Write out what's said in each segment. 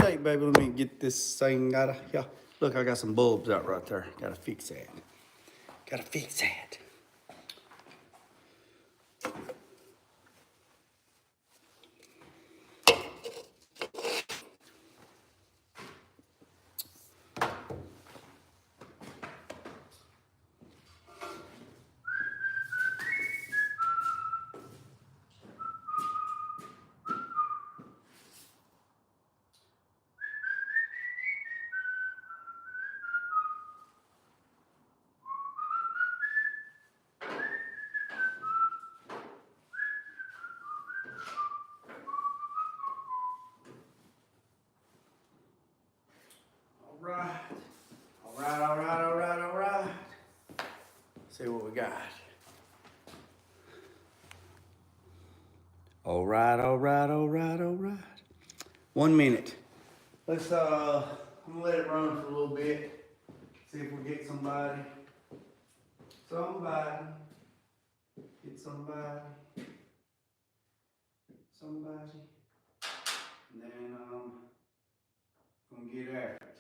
Hey, baby, let me get this thing out of here. Look, I got some bulbs out right there. Gotta fix that. Gotta fix that. All right. See what we got. All right. 1 minute. Let's I'm gonna let it run for a little bit. See if we get somebody. Get somebody. And then gonna get after it.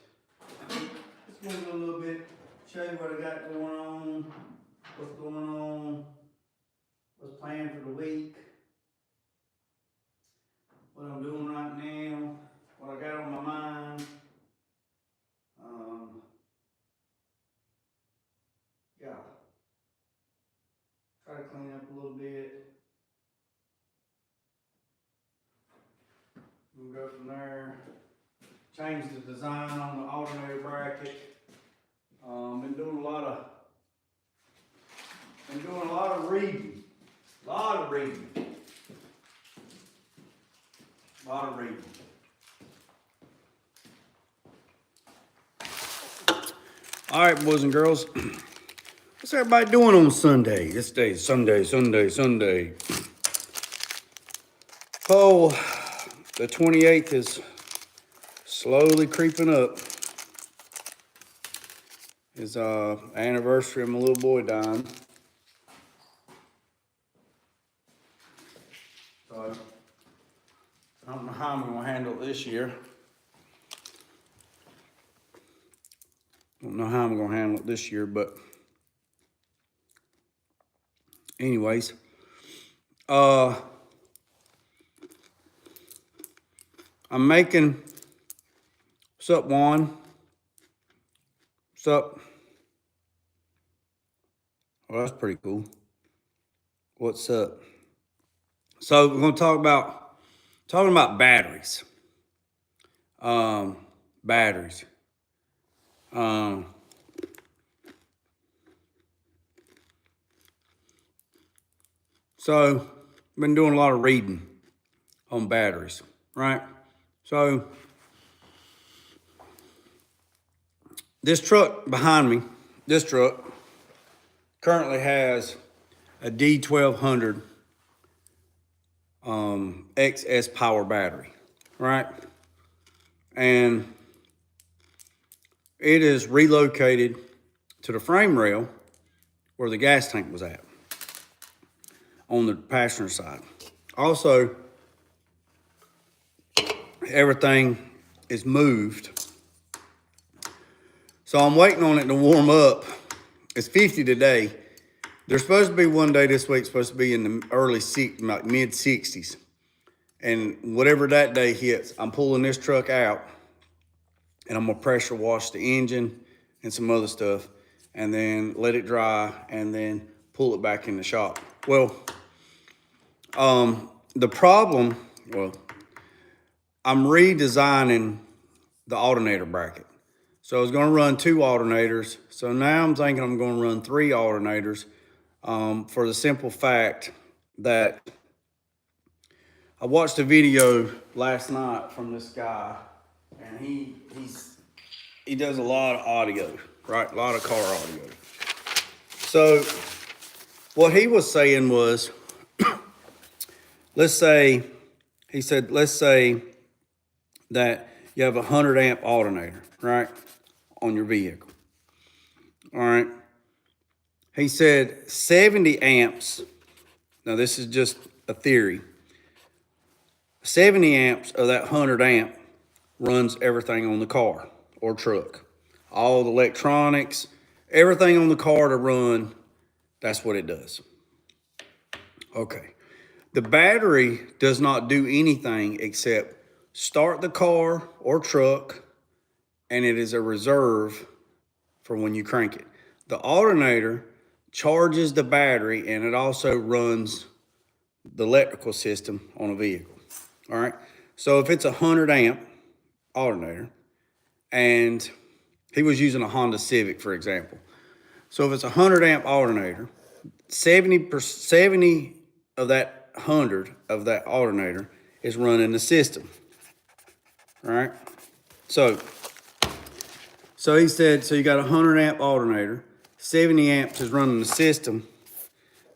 Let's move a little bit, show you what I got going on, what's going on, what's planned for the week, what I'm doing right now, what I got on my mind. Yeah. Try to clean up a little bit. We'll go from there. Change the design on the alternator bracket. Been doing a lot of reading. All right, boys and girls. What's everybody doing on Sunday? This day is Sunday. Oh, the 28th is slowly creeping up. It's anniversary of my little boy dying. So I don't know how I'm gonna handle it this year. But anyways, I'm making, what's up, Juan? What's up? Well, that's pretty cool. What's up? So we're gonna talking about batteries. Batteries. So been doing a lot of reading on batteries, right? So this truck behind me, currently has a D1200 XS power battery, right? And it is relocated to the frame rail where the gas tank was at on the passenger side. Also, everything is moved. So I'm waiting on it to warm up. It's 50 today. There's supposed to be one day this week, supposed to be in the like mid 60s. And whatever that day hits, I'm pulling this truck out and I'm gonna pressure wash the engine and some other stuff and then let it dry and then pull it back in the shop. Well, the problem, I'm redesigning the alternator bracket. So I was gonna run 2 alternators. So now I'm thinking I'm gonna run 3 alternators for the simple fact that I watched a video last night from this guy and he does a lot of audio, right? A lot of car audio. So what he was saying was, let's say that you have a 100 amp alternator, right, on your vehicle. All right. He said 70 amps. Now this is just a theory. 70 amps of that 100 amp runs everything on the car or truck. All the electronics, everything on the car to run, that's what it does. Okay. The battery does not do anything except start the car or truck, and it is a reserve for when you crank it. The alternator charges the battery, and it also runs the electrical system on a vehicle. All right. So if it's a 100 amp alternator, and he was using a Honda Civic, for example. So if it's a 100 amp alternator, 70 of that 100 of that alternator is running the system. All right. So he said, so you got a 100 amp alternator, 70 amps is running the system.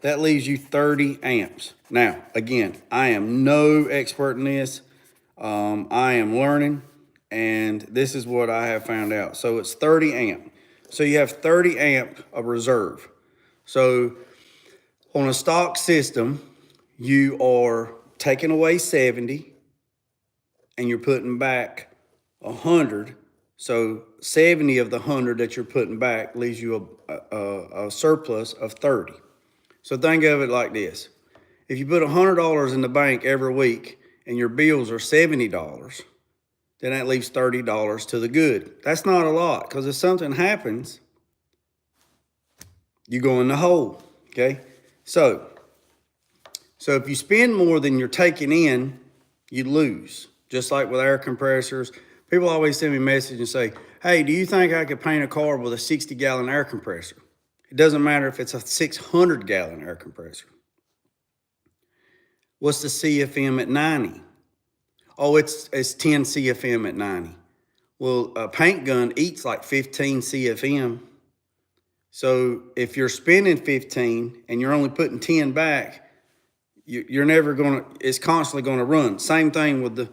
That leaves you 30 amps. Now, again, I am no expert in this. I am learning, and this is what I have found out. So it's 30 amp. So you have 30 amp of reserve. So on a stock system, you are taking away 70 and you're putting back 100. So 70 of the 100 that you're putting back leaves you a surplus of 30. So think of it like this. If you put $100 in the bank every week and your bills are $70, then that leaves $30 to the good. That's not a lot, because if something happens, you go in the hole, okay? So if you spend more than you're taking in, you lose. Just like with air compressors, people always send me a message and say, hey, do you think I could paint a car with a 60-gallon air compressor? It doesn't matter if it's a 600-gallon air compressor. What's the CFM at 90? Oh, it's 10 CFM at 90. Well, a paint gun eats like 15 CFM. So if you're spending 15 and you're only putting 10 back, you're never gonna. It's constantly gonna run. Same thing with the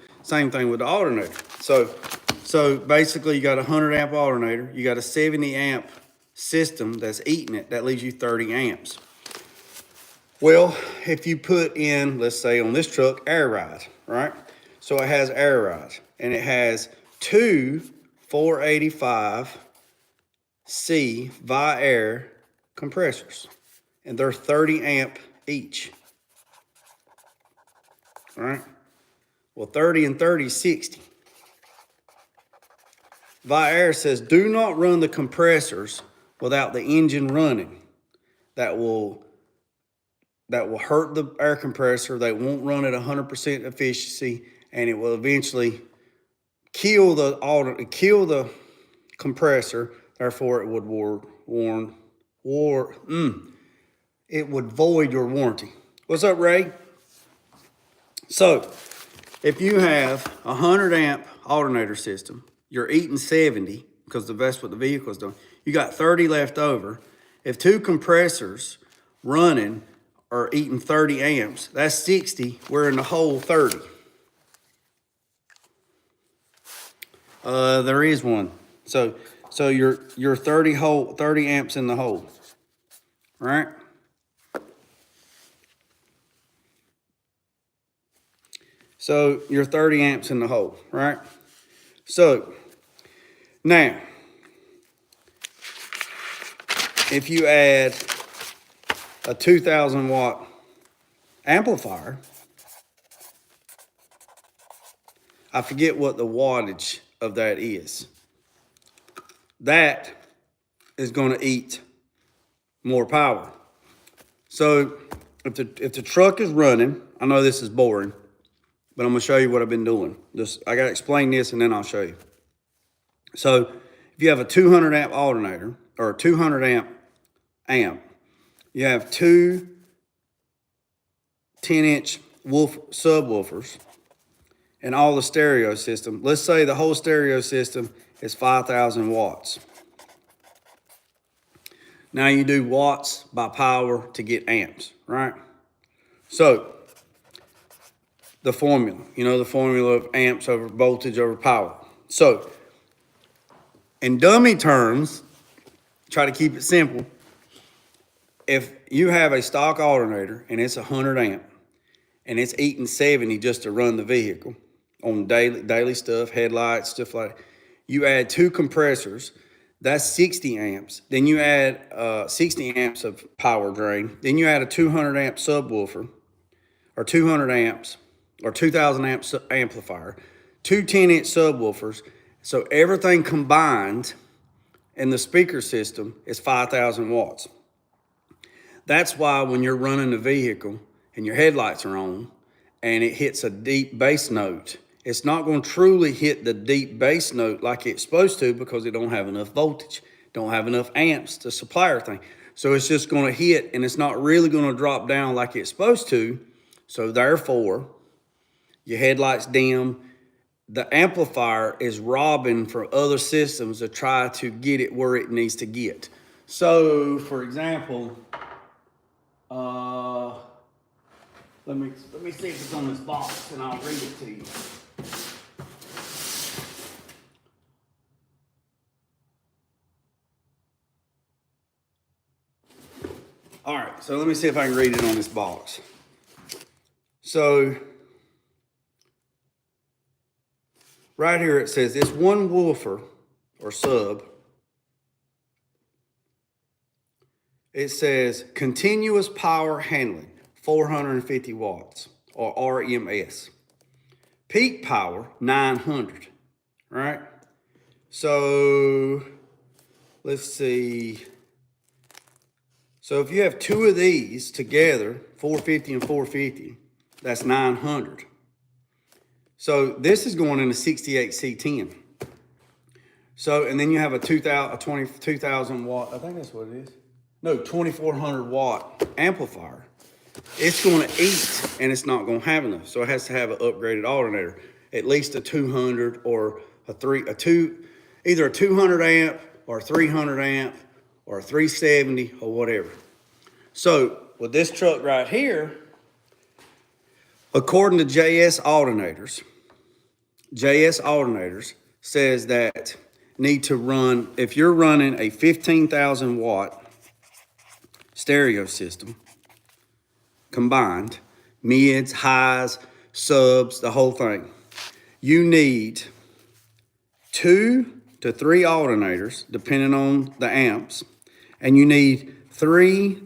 alternator. So basically, you got a 100 amp alternator. You got a 70 amp system that's eating it. That leaves you 30 amps. Well, if you put in, let's say on this truck, air ride, right? So it has air rides, and it has two 485C Rewiring compressors, and they're 30 amp each. All right. Well, 30 and 30 is 60. Rewiring says do not run the compressors without the engine running. That will hurt the air compressor. They won't run at 100% efficiency, and it will eventually kill the compressor. Therefore, it would it would void your warranty. What's up, Ray? So, if you have a 100 amp alternator system, you're eating 70 because that's what the vehicle is doing. You got 30 left over. If two compressors running are eating 30 amps, that's 60. We're in the hole 30. There is one. So you're 30 amps in the hole. All right? So you're 30 amps in the hole, right? So now, if you add a 2,000 watt amplifier, I forget what the wattage of that is. That is going to eat more power. So if the truck is running, I know this is boring, but I'm going to show you what I've been doing. I got to explain this and then I'll show you. So if you have a 200 amp alternator or a 200 amp, you have two 10-inch subwoofers and all the stereo system. Let's say the whole stereo system is 5,000 watts. Now you do watts by power to get amps, right? So the formula, the formula of amps over voltage over power. So in dummy terms, try to keep it simple. If you have a stock alternator and it's 100 amp and it's eating 70 just to run the vehicle, on daily stuff, headlights, stuff like that. You add 2 compressors, that's 60 amps. Then you add 60 amps of power drain. Then you add a 200 amp subwoofer, or 200 amps, or 2000 amp amplifier, 2 10-inch subwoofers. So everything combined in the speaker system is 5,000 watts. That's why when you're running the vehicle and your headlights are on and it hits a deep bass note, it's not going to truly hit the deep bass note like it's supposed to, because it don't have enough voltage, don't have enough amps to supply everything. So it's just going to hit, and it's not really going to drop down like it's supposed to. So therefore, your headlights dim. The amplifier is robbing from other systems to try to get it where it needs to get. So, for example, let me see if it's on this box, and I'll read it to you. All right, so let me see if I can read it on this box. So, right here it says it's one woofer or sub. It says continuous power handling, 450 watts, or RMS. Peak power, 900, right? So, let's see. So if you have 2 of these together, 450 and 450, that's 900. So this is going in a 68 C10. So, and then you have a 22,000 watt, I think that's what it is. No, 2,400 watt amplifier. It's going to eat, and it's not going to have enough. So it has to have an upgraded alternator, at least a 200 or either a 200 amp or a 300 amp or a 370 or whatever. So with this truck right here, according to JS Alternators says that need to run, if you're running a 15,000 watt stereo system, combined, mids, highs, subs, the whole thing, you need 2 to 3 alternators, depending on the amps, and you need 3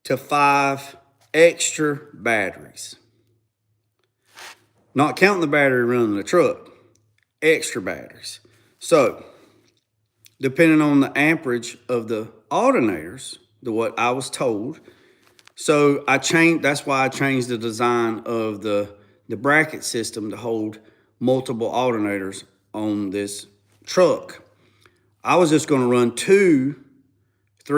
to 5 extra batteries. Not counting the battery running the truck, extra batteries. So, depending on the amperage of the alternators, what I was told, so that's why I changed the design of the bracket system to hold multiple alternators on this truck. I was just going to run two, I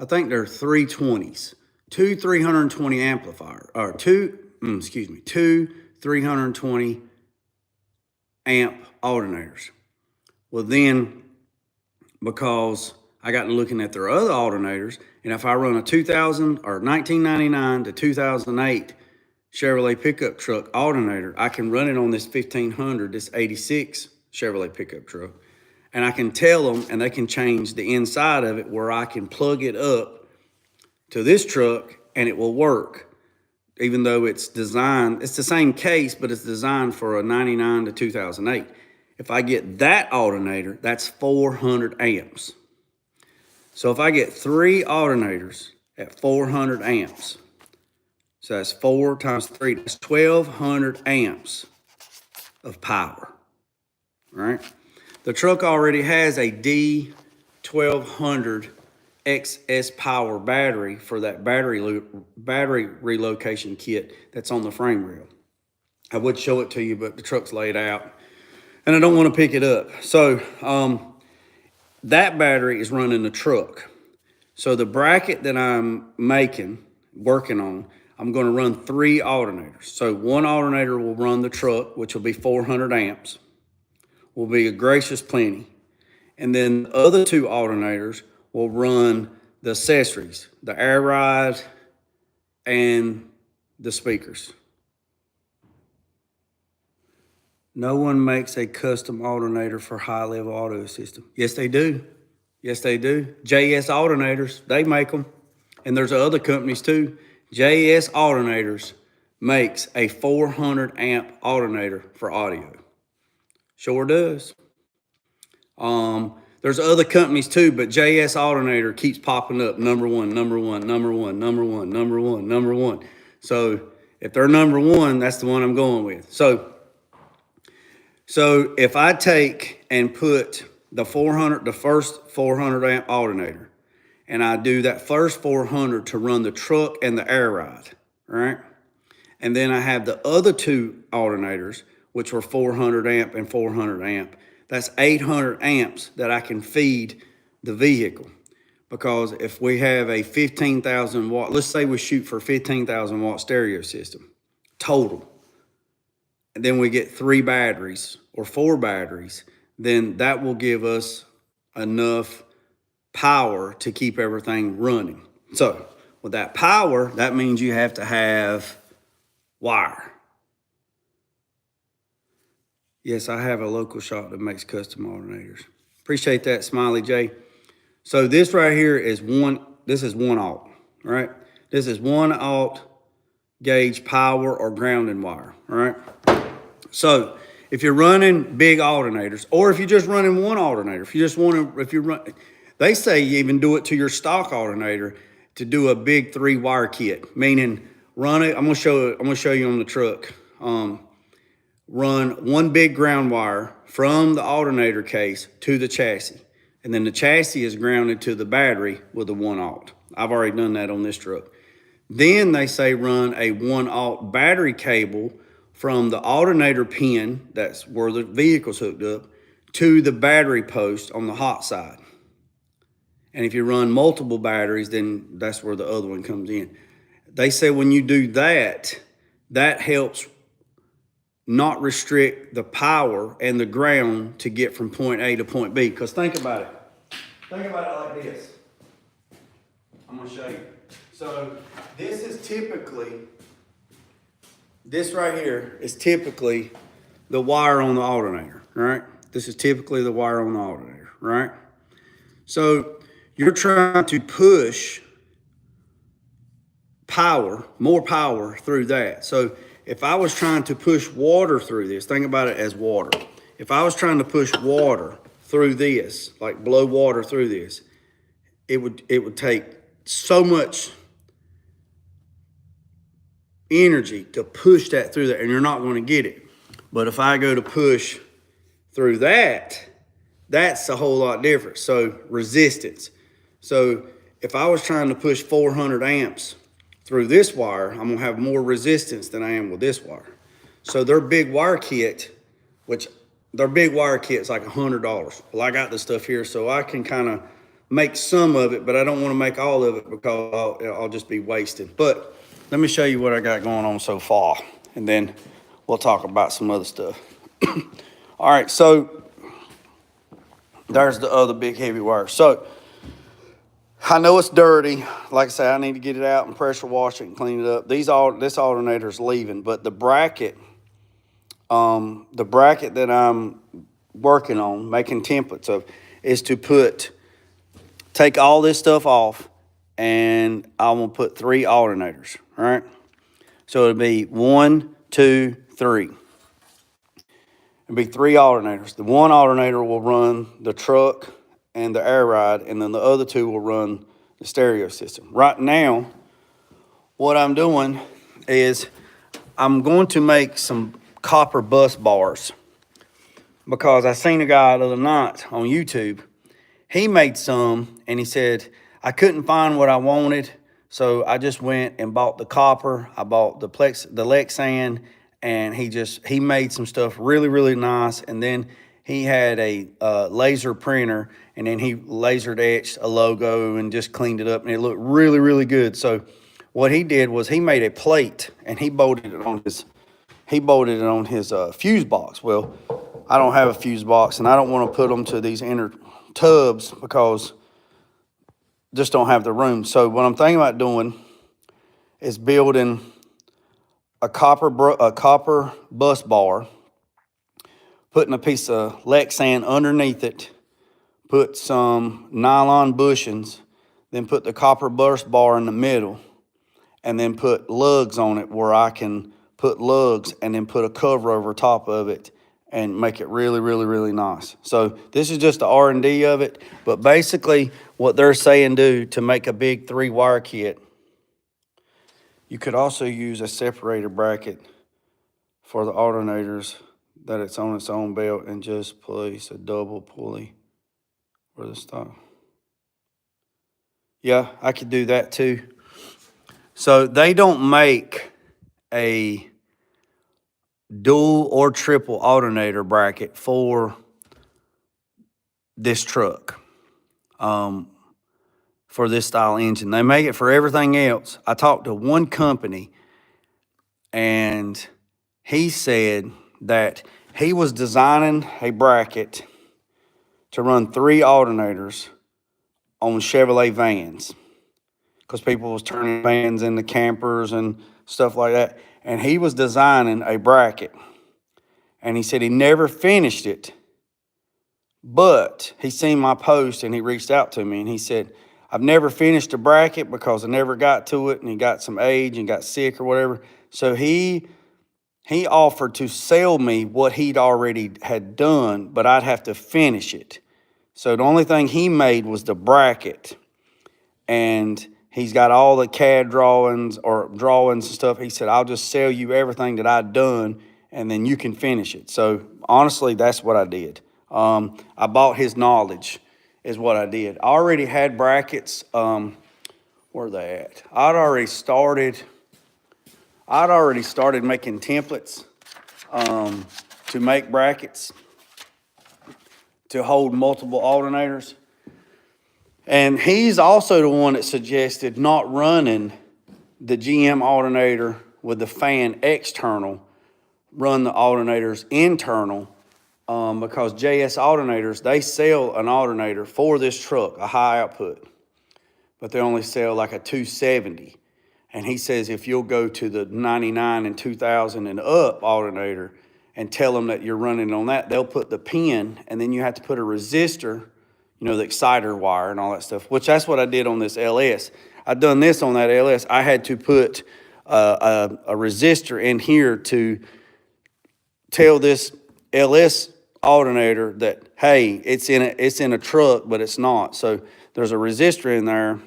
think they're 320s, two 320 amplifier, or two 320 amp alternators. Well, then, because I got to looking at their other alternators, and if I run a 2000 or 1999 to 2008 Chevrolet pickup truck alternator, I can run it on this 1500, this 86 Chevrolet pickup truck, and I can tell them, and they can change the inside of it where I can plug it up to this truck and it will work, even though it's designed, it's the same case, but it's designed for a 99 to 2008. If I get that alternator, that's 400 amps. So if I get 3 alternators at 400 amps, so that's 4 times 3, that's 1,200 amps of power, right? The truck already has a D1200 XS power battery for that battery relocation kit that's on the frame rail. I would show it to you, but the truck's laid out and I don't want to pick it up. So that battery is running the truck. So the bracket that I'm working on, I'm going to run 3 alternators. So one alternator will run the truck, which will be 400 amps, will be a gracious plenty. And then the other 2 alternators will run the accessories, the air ride and the speakers. No one makes a custom alternator for high-level audio system. Yes, they do. Yes, they do. JS Alternators, they make them. And there's other companies too. JS Alternators makes a 400 amp alternator for audio. Sure does. There's other companies too, but JS Alternator keeps popping up. Number one, number one, number one, number one, number one, number one. So if they're number one, that's the one I'm going with. So if I take and put the first 400 amp alternator, and I do that first 400 to run the truck and the air ride, right? And then I have the other two alternators, which were 400 amp and 400 amp. That's 800 amps that I can feed the vehicle. Because if we have a 15,000 watt, let's say we shoot for 15,000 watt stereo system total, and then we get 3 batteries or 4 batteries, then that will give us enough power to keep everything running. So with that power, that means you have to have wire. Yes, I have a local shop that makes custom alternators. Appreciate that, Smiley J. So this right here is this is 1 alt, right? This is 1 alt gauge power or grounding wire, right? So if you're running big alternators, or if you're just running 1 alternator, they say you even do it to your stock alternator to do a big 3 wire kit, meaning run it. I'm gonna show you on the truck. Run 1 big ground wire from the alternator case to the chassis. And then the chassis is grounded to the battery with a 1 alt. I've already done that on this truck. Then they say run a 1 alt battery cable from the alternator pin, that's where the vehicle's hooked up, to the battery post on the hot side. And if you run multiple batteries, then that's where the other one comes in. They say when you do that, that helps not restrict the power and the ground to get from point A to point B. Because think about it. Think about it like this. I'm going to show you. So this right here is typically the wire on the alternator, right? This is typically the wire on the alternator, right? So you're trying to push more power through that. So if I was trying to push water through this, think about it as water. If I was trying to push water through this, like blow water through this, it would take so much energy to push that through there, and you're not going to get it. But if I go to push through that, that's a whole lot different. So resistance. So if I was trying to push 400 amps through this wire, I'm gonna have more resistance than I am with this wire. So their big wire kit, like $100. Well, I got this stuff here, so I can kind of make some of it, but I don't want to make all of it because I'll just be wasted. But let me show you what I got going on so far, and then we'll talk about some other stuff. All right, so there's the other big heavy wire. So I know it's dirty. Like I say, I need to get it out and pressure wash it and clean it up. This alternator's leaving, but the bracket that I'm working on, making templates of, is to take all this stuff off, and I'm gonna put 3 alternators, all right? So it'll be 1, 2, 3. It'll be 3 alternators. The 1 alternator will run the truck and the air ride, and then the other 2 will run the stereo system. Right now, what I'm doing is I'm going to make some copper bus bars, because I seen a guy the other night on YouTube. He made some, and he said, I couldn't find what I wanted, so I just went and bought the copper. I bought the Lexan, and he made some stuff really, really nice. And then he had a laser printer, and then he lasered etched a logo and just cleaned it up, and it looked really, really good. So what he did was he made a plate, and he bolted it on his fuse box. Well, I don't have a fuse box, and I don't want to put them to these inner tubs because just don't have the room. So what I'm thinking about doing is building a copper bus bar, putting a piece of Lexan underneath it, put some nylon bushings, then put the copper bus bar in the middle, and then put lugs on it where I can put lugs and then put a cover over top of it and make it really, really, really nice. So this is just the R&D of it, but basically what they're saying do to make a big 3-wire kit, you could also use a separator bracket for the alternators that it's on its own belt and just place a double pulley for the style. Yeah, I could do that too. So they don't make a dual or triple alternator bracket for this truck, for this style engine. They make it for everything else. I talked to one company, and he said that he was designing a bracket to run 3 alternators on Chevrolet vans, because people was turning vans into campers and stuff like that. And he was designing a bracket, and he said he never finished it, but he seen my post and he reached out to me and he said, I've never finished a bracket because I never got to it, and he got some age and got sick or whatever. So he offered to sell me what he'd already had done, but I'd have to finish it. So the only thing he made was the bracket, and he's got all the CAD drawings and stuff. He said, I'll just sell you everything that I've done, and then you can finish it. So honestly, that's what I did. I bought his knowledge is what I did. I already had brackets. Where are they at? I'd already started making templates to make brackets to hold multiple alternators. And he's also the one that suggested not running the GM alternator with the fan external, run the alternators internal, because JS Alternators, they sell an alternator for this truck, a high output, but they only sell like a 270. And he says if you'll go to the 99 and 2000 and up alternator and tell them that you're running on that, they'll put the pin, and then you have to put a resistor, you know, the exciter wire and all that stuff, which that's what I did on this LS. I'd done this on that LS. I had to put a resistor in here to tell this LS alternator that, hey, it's in a truck, but it's not. So there's a resistor in there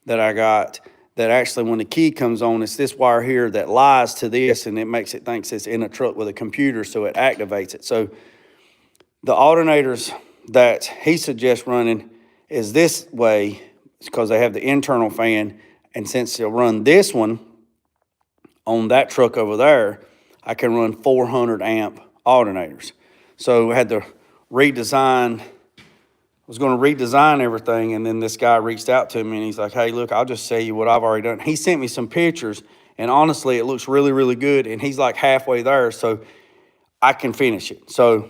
that I got that actually, when the key comes on, it's this wire here that lies to this, and it makes it thinks it's in a truck with a computer, so it activates it. So the alternators that he suggests running is this way, because they have the internal fan, and since they'll run this one on that truck over there, I can run 400 amp alternators. So I had to redesign, was going to redesign everything, and then this guy reached out to me and he's like, hey, look, I'll just sell you what I've already done. He sent me some pictures, and honestly, it looks really, really good, and he's like halfway there, so I can finish it. So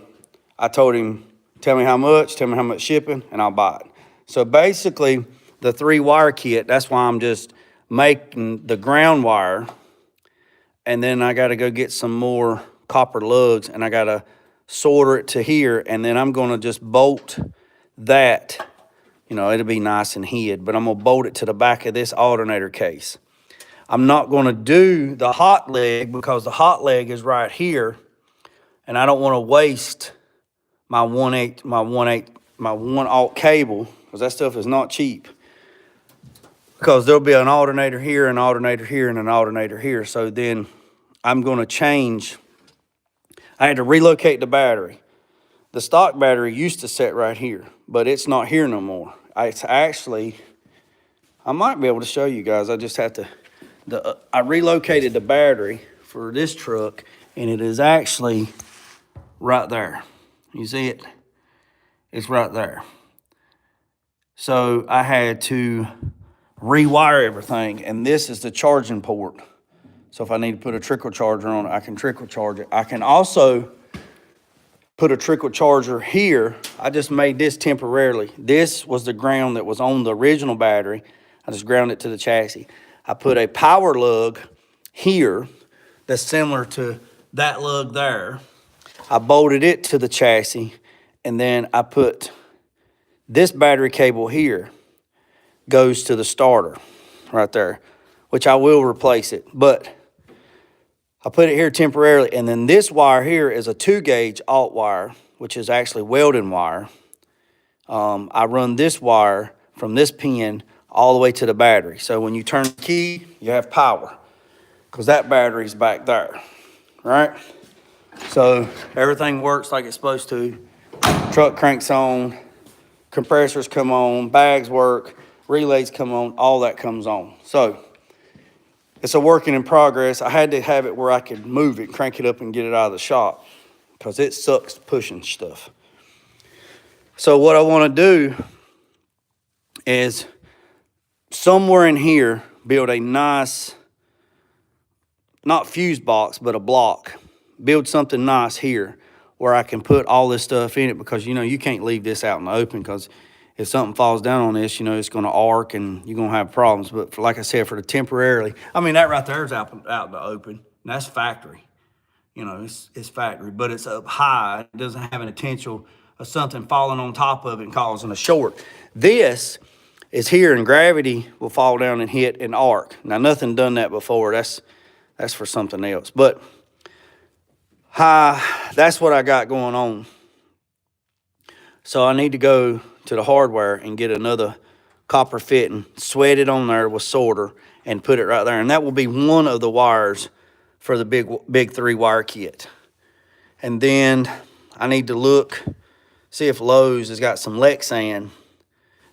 I told him, tell me how much shipping, and I'll buy it. So basically, the 3-wire kit, that's why I'm just making the ground wire, and then I got to go get some more copper lugs, and I got to solder it to here, and then I'm going to just bolt that. You know, it'll be nice and hid, but I'm going to bolt it to the back of this alternator case. I'm not going to do the hot leg because the hot leg is right here, and I don't want to waste my 1/8 cable, because that stuff is not cheap, because there'll be an alternator here, an alternator here, and an alternator here. So then I'm going to change. I had to relocate the battery. The stock battery used to sit right here, but it's not here no more. It's actually, I might be able to show you guys. I just have to, I relocated the battery for this truck, and it is actually right there. You see it? It's right there. So I had to rewire everything, and this is the charging port. So if I need to put a trickle charger on it, I can trickle charge it. I can also put a trickle charger here. I just made this temporarily. This was the ground that was on the original battery. I just ground it to the chassis. I put a power lug here that's similar to that lug there. I bolted it to the chassis, and then I put this battery cable here, goes to the starter right there. which I will replace it. But I put it here temporarily. And then this wire here is a 2-gauge alt wire, which is actually welding wire. I run this wire from this pin all the way to the battery. So when you turn the key, you have power because that battery's back there, right? So everything works like it's supposed to. Truck cranks on, compressors come on, bags work, relays come on, all that comes on. So it's a working in progress. I had to have it where I could move it, crank it up and get it out of the shop because it sucks pushing stuff. So what I want to do is somewhere in here, build a nice, not fuse box, but a block. Build something nice here where I can put all this stuff in it because, you know, you can't leave this out in the open because if something falls down on this, you know, it's going to arc and you're going to have problems. But for, like I said, for the temporarily, I mean, that right there is out in the open. And that's factory. You know, it's factory, but it's up high. It doesn't have an potential of something falling on top of it and causing a short. This is here and gravity will fall down and hit an arc. Now, nothing done that before. That's for something else. But that's what I got going on. So I need to go to the hardware and get another copper fitting, sweat it on there with solder, and put it right there. And that will be one of the wires for the big 3-wire kit. And then I need to look, see if Lowe's has got some Lexan,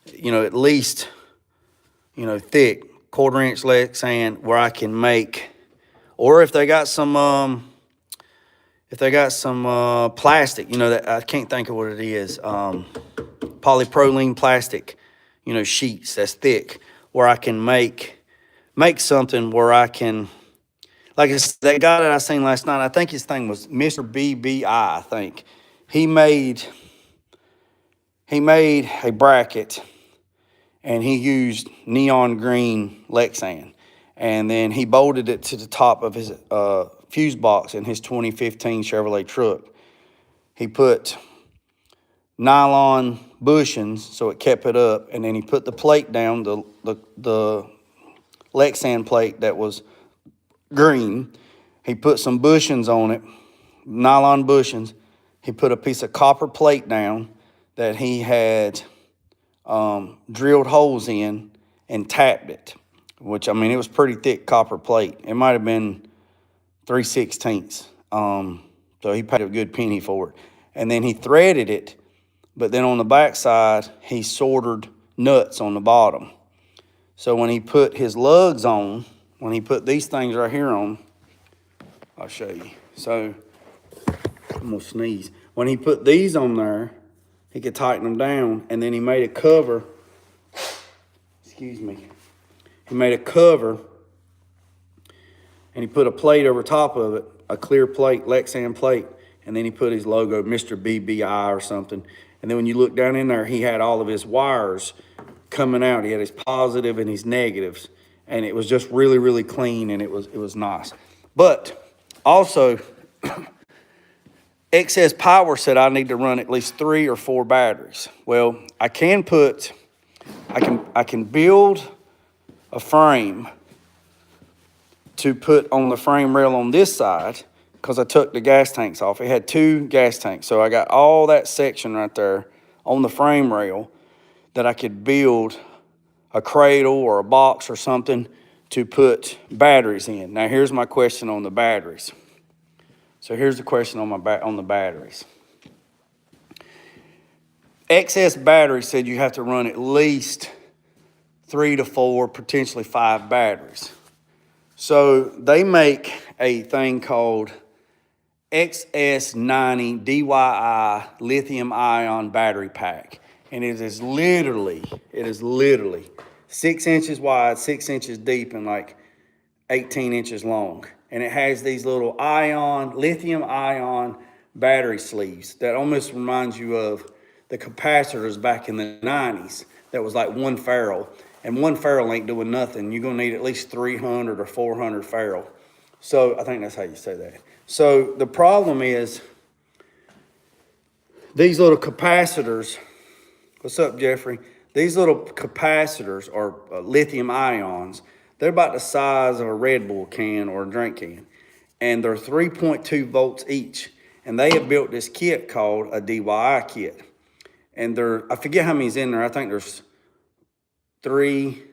you know, at least, you know, thick, 1/4-inch Lexan where I can make, or if they got some plastic, you know, that I can't think of what it is, polypropylene plastic, you know, sheets that's thick, where I can make something where I can, like that guy that I seen last night, I think his thing was Mr. BBI, I think. He made a bracket and he used neon green Lexan. And then he bolted it to the top of his fuse box in his 2015 Chevrolet truck. He put nylon bushings so it kept it up, and then he put the plate down, the Lexan plate that was green. He put some bushings on it, nylon bushings. He put a piece of copper plate down that he had drilled holes in and tapped it, which, I mean, it was pretty thick copper plate. It might have been 3/16. So he paid a good penny for it. And then he threaded it, but then on the back side, he soldered nuts on the bottom. So when he put his lugs on, when he put these things right here on, I'll show you. So I'm gonna sneeze. When he put these on there, he could tighten them down, and then he made a cover. Excuse me. He made a cover, and he put a plate over top of it, a clear plate, Lexan plate, and then he put his logo, Mr. BBI or something. And then when you look down in there, he had all of his wires coming out. He had his positive and his negatives, and it was just really, really clean, and it was nice. But also, Excess Power said I need to run at least 3 or 4 batteries. Well, I can build a frame to put on the frame rail on this side because I took the gas tanks off. It had 2 gas tanks. So I got all that section right there on the frame rail that I could build a cradle or a box or something to put batteries in. Now, here's my question on the batteries. So here's the question on the batteries. Excess Battery said you have to run at least 3 to 4, potentially 5 batteries. So they make a thing called XS90 DYI lithium ion battery pack. And it is literally 6 inches wide, 6 inches deep, and like 18 inches long. And it has these little lithium ion battery sleeves that almost reminds you of the capacitors back in the 90s. That was like 1 ferrule. And 1 ferrule ain't doing nothing. You're gonna need at least 300 or 400 ferrule. So I think that's how you say that. So the problem is these little capacitors, what's up, Jeffrey? These little capacitors are lithium ions. They're about the size of a Red Bull can or a drink can. And they're 3.2 volts each. And they have built this kit called a DIY kit. And I forget how many's in there. I think there's 3,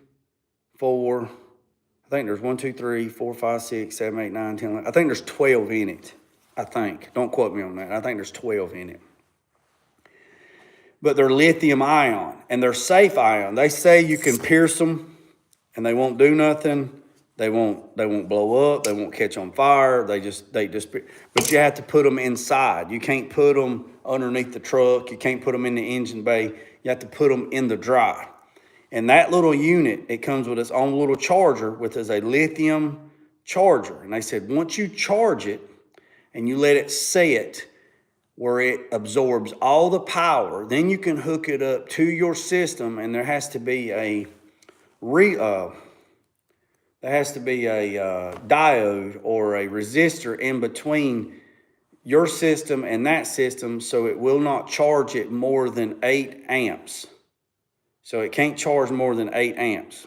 4, I think there's 1, 2, 3, 4, 5, 6, 7, 8, 9, 10, 11. I think there's 12 in it, I think. Don't quote me on that. I think there's 12 in it. But they're lithium ion, and they're safe ion. They say you can pierce them, and they won't do nothing. They won't blow up. They won't catch on fire. They just, but you have to put them inside. You can't put them underneath the truck. You can't put them in the engine bay. You have to put them in the dry. And that little unit, it comes with its own little charger, which is a lithium charger. And they said, once you charge it and you let it set where it absorbs all the power, then you can hook it up to your system, and there has to be a diode or a resistor in between your system and that system, so it will not charge it more than 8 amps. So it can't charge more than 8 amps.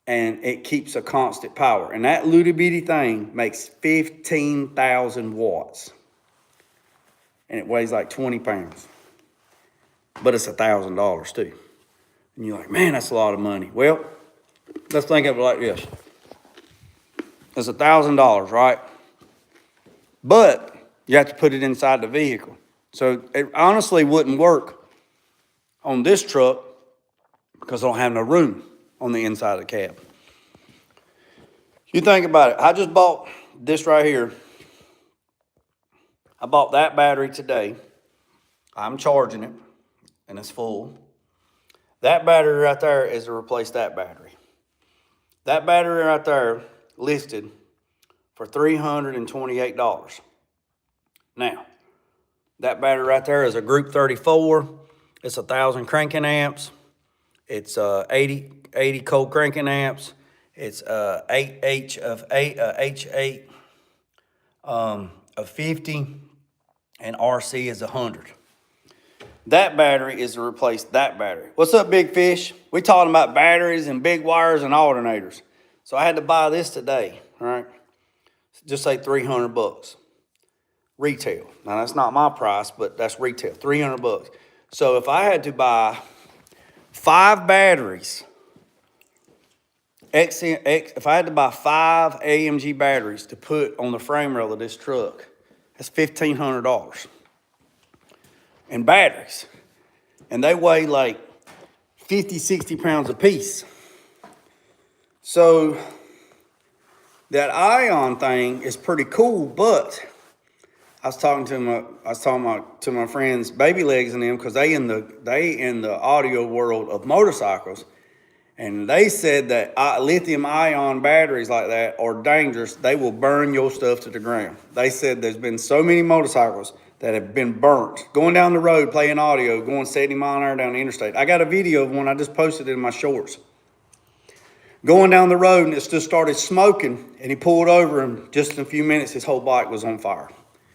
And it keeps a constant power. And that little bitty thing makes 15,000 watts. And it weighs like 20 pounds. But it's $1,000 too. And you're like, man, that's a lot of money. Well, let's think of it like this. It's $1,000, right? But you have to put it inside the vehicle. So it honestly wouldn't work on this truck because I don't have no room on the inside of the cab. You think about it. I just bought this right here. I bought that battery today. I'm charging it, and it's full. That battery right there is to replace that battery. That battery right there listed for $328. Now, that battery right there is a Group 34. It's 1,000 cranking amps. It's 80 cold cranking amps. It's 8H of 8, H8 of 50, and RC is 100. That battery is to replace that battery. What's up, Big Fish? We talking about batteries and big wires and alternators. So I had to buy this today, all right? Just say $300 retail. Now that's not my price, but that's retail, $300. So if I had to buy 5 batteries, if I had to buy 5 AMG batteries to put on the frame rail of this truck, that's $1,500. And batteries. And they weigh like 50, 60 pounds a piece. So that ion thing is pretty cool, but I was talking to my friends, Baby Legs and them, because they in the audio world of motorcycles, and they said that lithium ion batteries like that are dangerous. They will burn your stuff to the ground. They said there's been so many motorcycles that have been burnt going down the road playing audio, going 70 mile an hour down the interstate. I got a video of one. I just posted it in my shorts. Going down the road, and it just started smoking, and he pulled over, and just in a few minutes, his whole bike was on fire.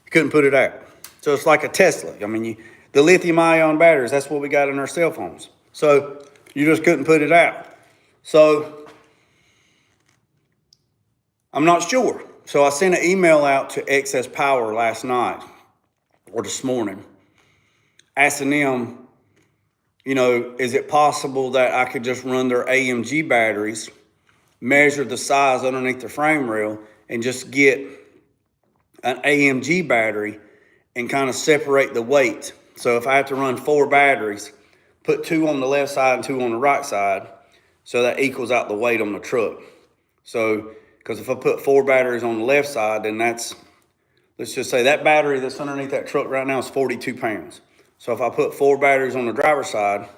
He couldn't put it out. So it's like a Tesla. I mean, the lithium ion batteries, that's what we got in our cell phones. So you just couldn't put it out. So I'm not sure. So I sent an email out to Excess Power last night or this morning, asking them, you know, is it possible that I could just run their AMG batteries, measure the size underneath the frame rail, and just get an AMG battery and kind of separate the weight. So if I have to run 4 batteries, put 2 on the left side and 2 on the right side, so that equals out the weight on the truck. So, because if I put 4 batteries on the left side, then that's, let's just say that battery that's underneath that truck right now is 42 pounds. So if I put 4 batteries on the driver's side,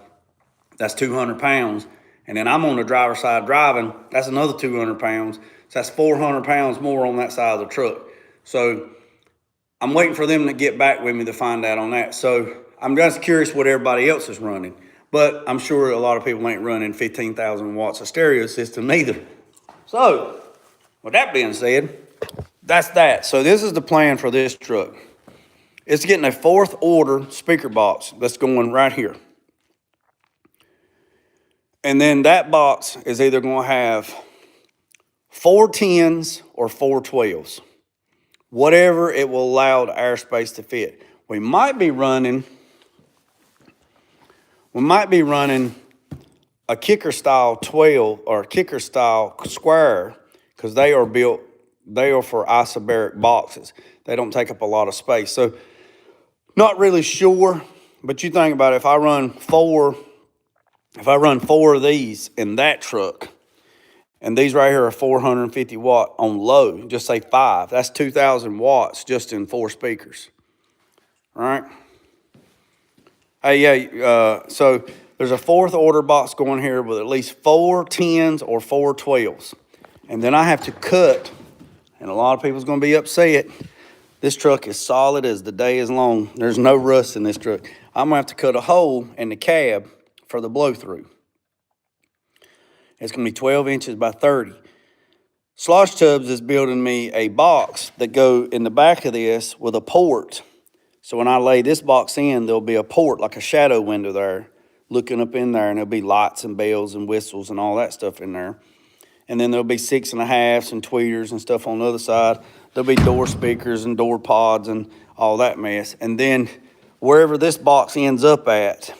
that's 200 pounds. And then I'm on the driver's side driving, that's another 200 pounds. So that's 400 pounds more on that side of the truck. So I'm waiting for them to get back with me to find out on that. So I'm just curious what everybody else is running. But I'm sure a lot of people ain't running 15,000 watts of stereo system either. So with that being said, that's that. So this is the plan for this truck. It's getting a 4th order speaker box that's going right here. And then that box is either going to have 4 10s or 4 12s, whatever it will allow the airspace to fit. We might be running a kicker style 12 or a kicker style square, because they are for isobaric boxes. They don't take up a lot of space. So not really sure, but you think about it, if I run four of these in that truck, and these right here are 450 watt on low, just say 5, that's 2,000 watts just in 4 speakers. All right. Hey, yeah, so there's a 4th order box going here with at least 4 10s or 4 12s. And then I have to cut, and a lot of people's going to be upset. This truck is solid as the day is long. There's no rust in this truck. I'm going to have to cut a hole in the cab for the blow through. It's going to be 12 inches by 30. Slosh Tubs is building me a box that go in the back of this with a port. So when I lay this box in, there'll be a port, like a shadow window there, looking up in there, and there'll be lights and bells and whistles and all that stuff in there. And then there'll be 6.5s and tweeters and stuff on the other side. There'll be door speakers and door pods and all that mess. And then wherever this box ends up at,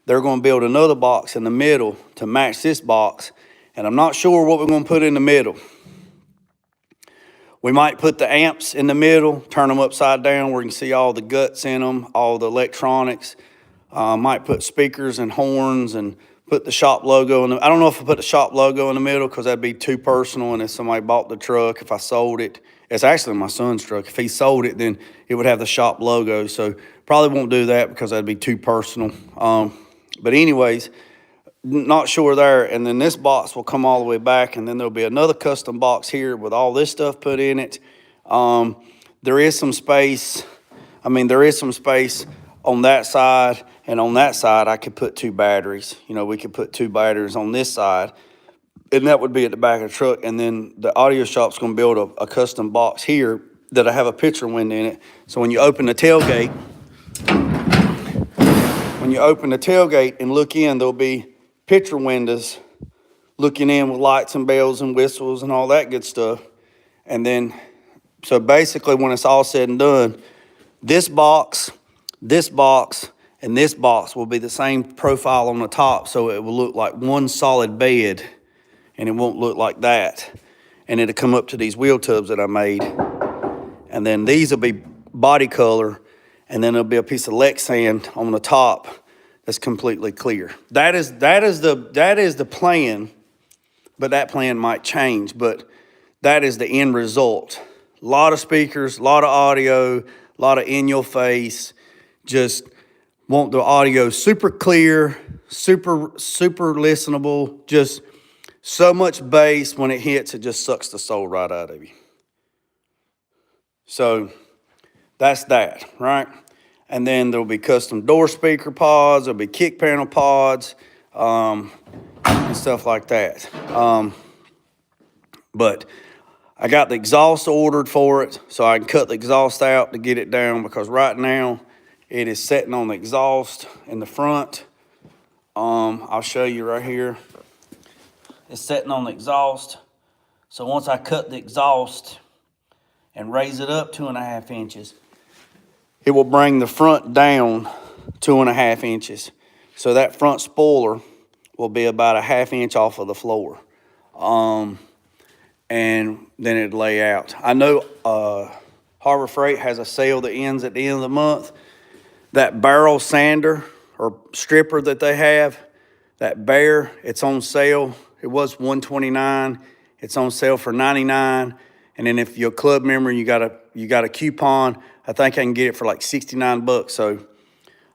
they're going to build another box in the middle to match this box. And I'm not sure what we're going to put in the middle. We might put the amps in the middle, turn them upside down where you can see all the guts in them, all the electronics. Might put speakers and horns and put the shop logo in the, I don't know if I put the shop logo in the middle because that'd be too personal. And if somebody bought the truck, if I sold it, it's actually my son's truck. If he sold it, then it would have the shop logo. So probably won't do that because that'd be too personal. But anyways, not sure there. And then this box will come all the way back, and then there'll be another custom box here with all this stuff put in it. There is some space. There is some space on that side, and on that side I could put 2 batteries. We could put 2 batteries on this side, and that would be at the back of the truck. And then the audio shop's going to build a custom box here that I have a picture window in it. So when you open the tailgate, and look in, there'll be picture windows looking in with lights and bells and whistles and all that good stuff. And then, so basically when it's all said and done, this box, and this box will be the same profile on the top, so it will look like one solid bed, and it won't look like that. And it'll come up to these wheel tubs that I made. And then these will be body color, and then there'll be a piece of Lexan on the top that's completely clear. That is the plan, but that plan might change. But that is the end result. A lot of speakers, a lot of audio, a lot of in your face. Just want the audio super clear, super listenable. Just so much bass when it hits, it just sucks the soul right out of you. So that's that, right? And then there'll be custom door speaker pods, there'll be kick panel pods, and stuff like that. But I got the exhaust ordered for it, so I can cut the exhaust out to get it down, because right now it is sitting on the exhaust in the front. I'll show you right here. It's sitting on the exhaust. So once I cut the exhaust and raise it up 2.5 inches, it will bring the front down 2.5 inches. So that front spoiler will be about a 1/2 inch off of the floor. And then it'd lay out. I know Harbor Freight has a sale that ends at the end of the month. That barrel sander or stripper that they have, that Bear, it's on sale. It was $129. It's on sale for $99. And then if you're a club member, you got a coupon, I think I can get it for like $69. So I'm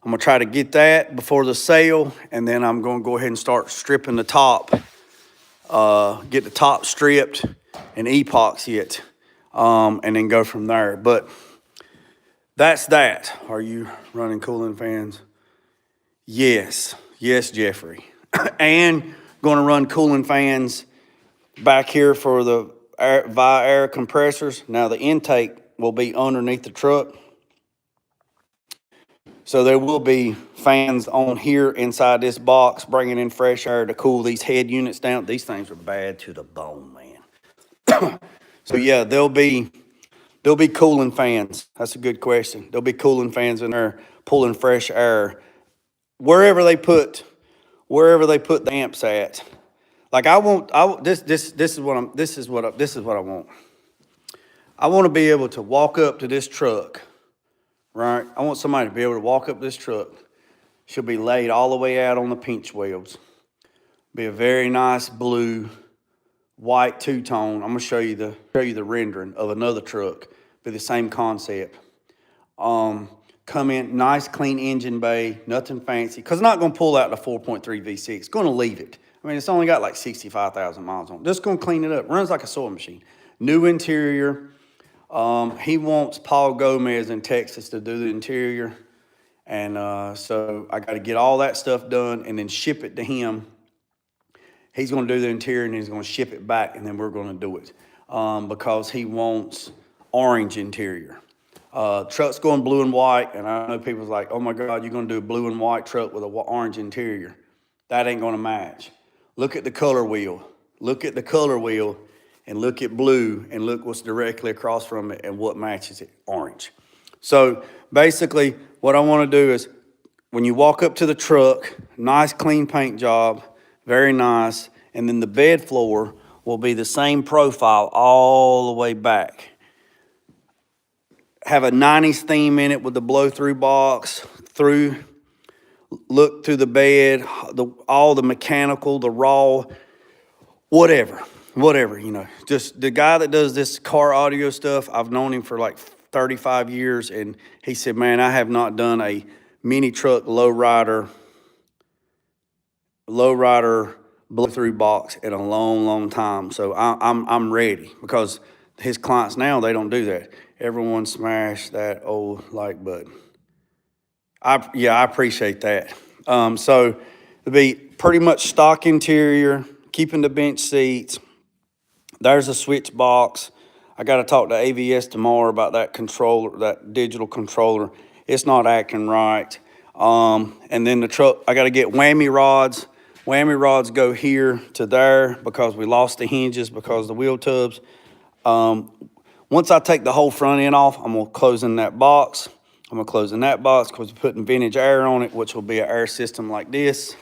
gonna try to get that before the sale, and then I'm gonna go ahead and start stripping the top. Get the top stripped and epoxy it, and then go from there. But that's that. Are you running cooling fans? Yes, Jeffrey. And gonna run cooling fans back here for the air compressors. Now the intake will be underneath the truck, so there will be fans on here inside this box bringing in fresh air to cool these head units down. These things are bad to the bone, man. So yeah, there'll be cooling fans. That's a good question. There'll be cooling fans in there pulling fresh air wherever they put the amps at. Like this is what I want. I want to be able to walk up to this truck, right? I want somebody to be able to walk up this truck. She'll be laid all the way out on the pinch welds. Be a very nice blue, white two-tone. I'm gonna show you the rendering of another truck. Be the same concept. Come in, nice clean engine bay, nothing fancy. Cause it's not gonna pull out the 4.3 V6. It's gonna leave it. I mean, it's only got like 65,000 miles on it. Just gonna clean it up. Runs like a sewing machine. New interior. He wants Paul Gomez in Texas to do the interior. And so I got to get all that stuff done and then ship it to him. He's going to do the interior and he's going to ship it back, and then we're going to do it because he wants orange interior. Truck's going blue and white, and I know people's like, oh my God, you're going to do a blue and white truck with an orange interior. That ain't going to match. Look at the color wheel. Look at the color wheel and look at blue and look what's directly across from it and what matches it, orange. So basically what I want to do is when you walk up to the truck, nice clean paint job, very nice, and then the bed floor will be the same profile all the way back. Have a 90s theme in it with the blow-through box, look through the bed, all the mechanical, the raw, whatever, you know. Just the guy that does this car audio stuff, I've known him for like 35 years, and he said, man, I have not done a mini truck lowrider blow-through box in a long time. So I'm ready, because his clients now, they don't do that. Everyone smashed that old like button. I appreciate that. So it'll be pretty much stock interior, keeping the bench seats. There's a switch box. I got to talk to AVS tomorrow about that controller, that digital controller. It's not acting right. And then the truck, I got to get whammy rods. Whammy rods go here to there because we lost the hinges because of the wheel tubs. Once I take the whole front end off, I'm going to close in that box. I'm going to close in that box because we're putting vintage air on it, which will be an air system like this.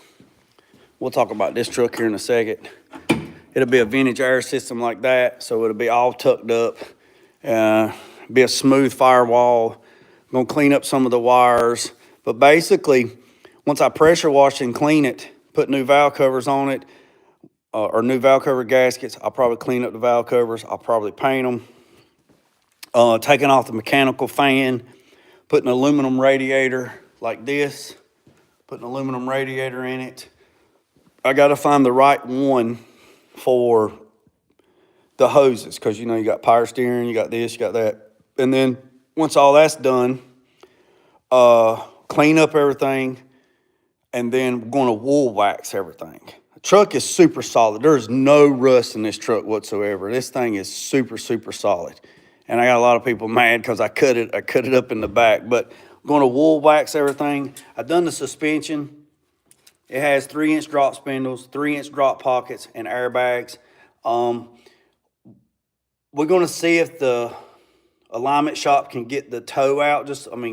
We'll talk about this truck here in a second. It'll be a vintage air system like that, so it'll be all tucked up. Be a smooth firewall. I'm going to clean up some of the wires. But basically, once I pressure wash and clean it, put new valve covers on it, or new valve cover gaskets, I'll probably clean up the valve covers. I'll probably paint them. Taking off the mechanical fan, putting an aluminum radiator like this, putting an aluminum radiator in it. I got to find the right one for the hoses, because you know you got power steering, you got this, you got that. And then once all that's done, clean up everything, and then we're going to wool wax everything. The truck is super solid. There's no rust in this truck whatsoever. This thing is super solid. And I got a lot of people mad because I cut it up in the back. But I'm going to wool wax everything. I've done the suspension. It has 3-inch drop spindles, 3-inch drop pockets, and airbags. We're going to see if the alignment shop can get the toe out,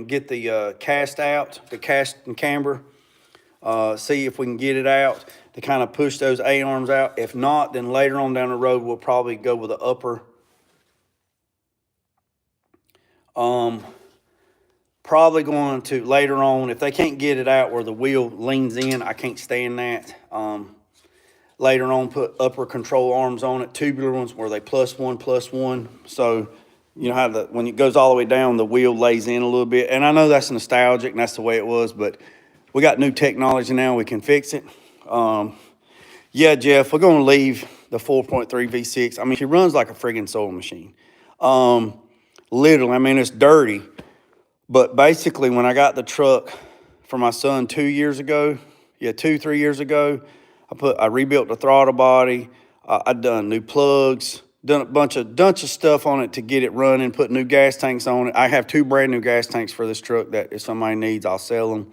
get the cast out, the cast and camber. See if we can get it out to kind of push those A-arms out. If not, then later on down the road, we'll probably go with the upper. Probably going to later on, if they can't get it out where the wheel leans in, I can't stand that. Later on, put upper control arms on it, tubular ones where they +1. So you know how when it goes all the way down, the wheel lays in a little bit. And I know that's nostalgic and that's the way it was, but we got new technology now. We can fix it. Yeah, Jeff, we're going to leave the 4.3 V6. I mean, she runs like a friggin' sewing machine. Literally, I mean, it's dirty. But basically, when I got the truck for my son 3 years ago, I rebuilt the throttle body. I done new plugs, done a bunch of stuff on it to get it running, put new gas tanks on it. I have 2 brand new gas tanks for this truck that if somebody needs, I'll sell them.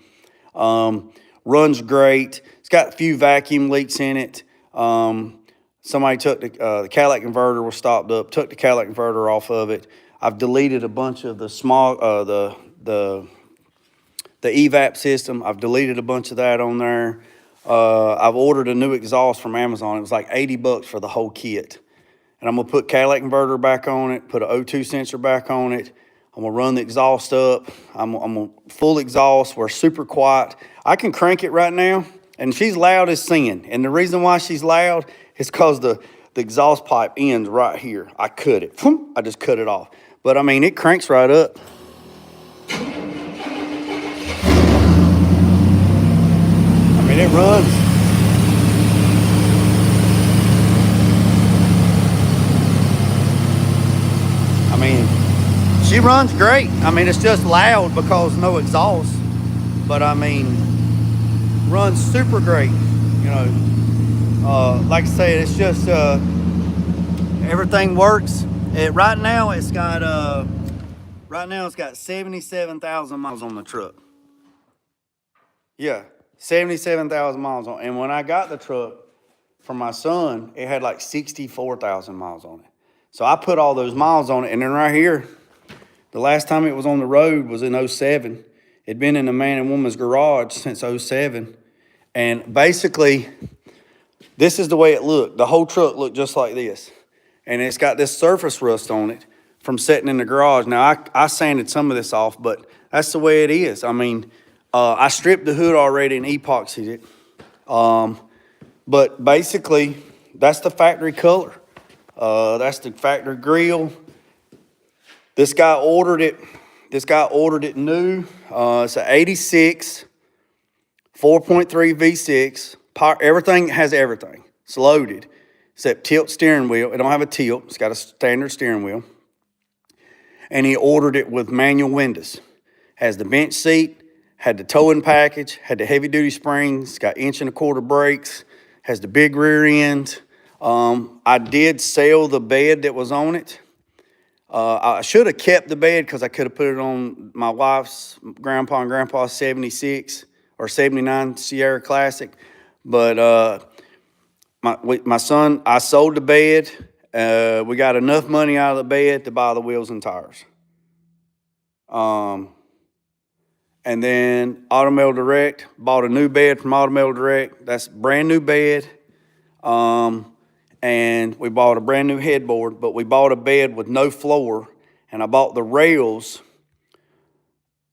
Runs great. It's got a few vacuum leaks in it. somebody took the catalytic converter was stopped up, took the catalytic converter off of it. I've deleted a bunch of the small, the evap system. I've deleted a bunch of that on there. I've ordered a new exhaust from Amazon. It was like $80 for the whole kit. And I'm gonna put catalytic converter back on it, put an O2 sensor back on it. I'm gonna run the exhaust up. I'm gonna full exhaust. We're super quiet. I can crank it right now, and she's loud as sin. And the reason why she's loud is because the exhaust pipe ends right here. I cut it. I just cut it off. But I mean, it cranks right up. I mean, it runs. I mean, she runs great. I mean, it's just loud because no exhaust. But I mean, runs super great. You know, like I said, it's just everything works. Right now it's got 77,000 miles on the truck. Yeah, 77,000 miles on. And when I got the truck from my son, it had like 64,000 miles on it. So I put all those miles on it, and then right here, the last time it was on the road was in 07. It'd been in a man and woman's garage since 07. And basically, this is the way it looked. The whole truck looked just like this. And it's got this surface rust on it from sitting in the garage. Now, I sanded some of this off, but that's the way it is. I mean, I stripped the hood already and epoxied it. But basically, that's the factory color. That's the factory grill. This guy ordered it. New. It's an 86, 4.3 V6. Everything has everything. It's loaded, except tilt steering wheel. It don't have a tilt. It's got a standard steering wheel. And he ordered it with manual windows. Has the bench seat, had the towing package, had the heavy duty springs, got 1.25 inch brakes, has the big rear end. I did sell the bed that was on it. I should have kept the bed because I could have put it on my wife's grandpa and grandpa's 76 or 79 Sierra Classic. But my son, I sold the bed. We got enough money out of the bed to buy the wheels and tires. And then Automail Direct, bought a new bed from Automail Direct. That's a brand new bed. And we bought a brand new headboard, but we bought a bed with no floor, and I bought the rails.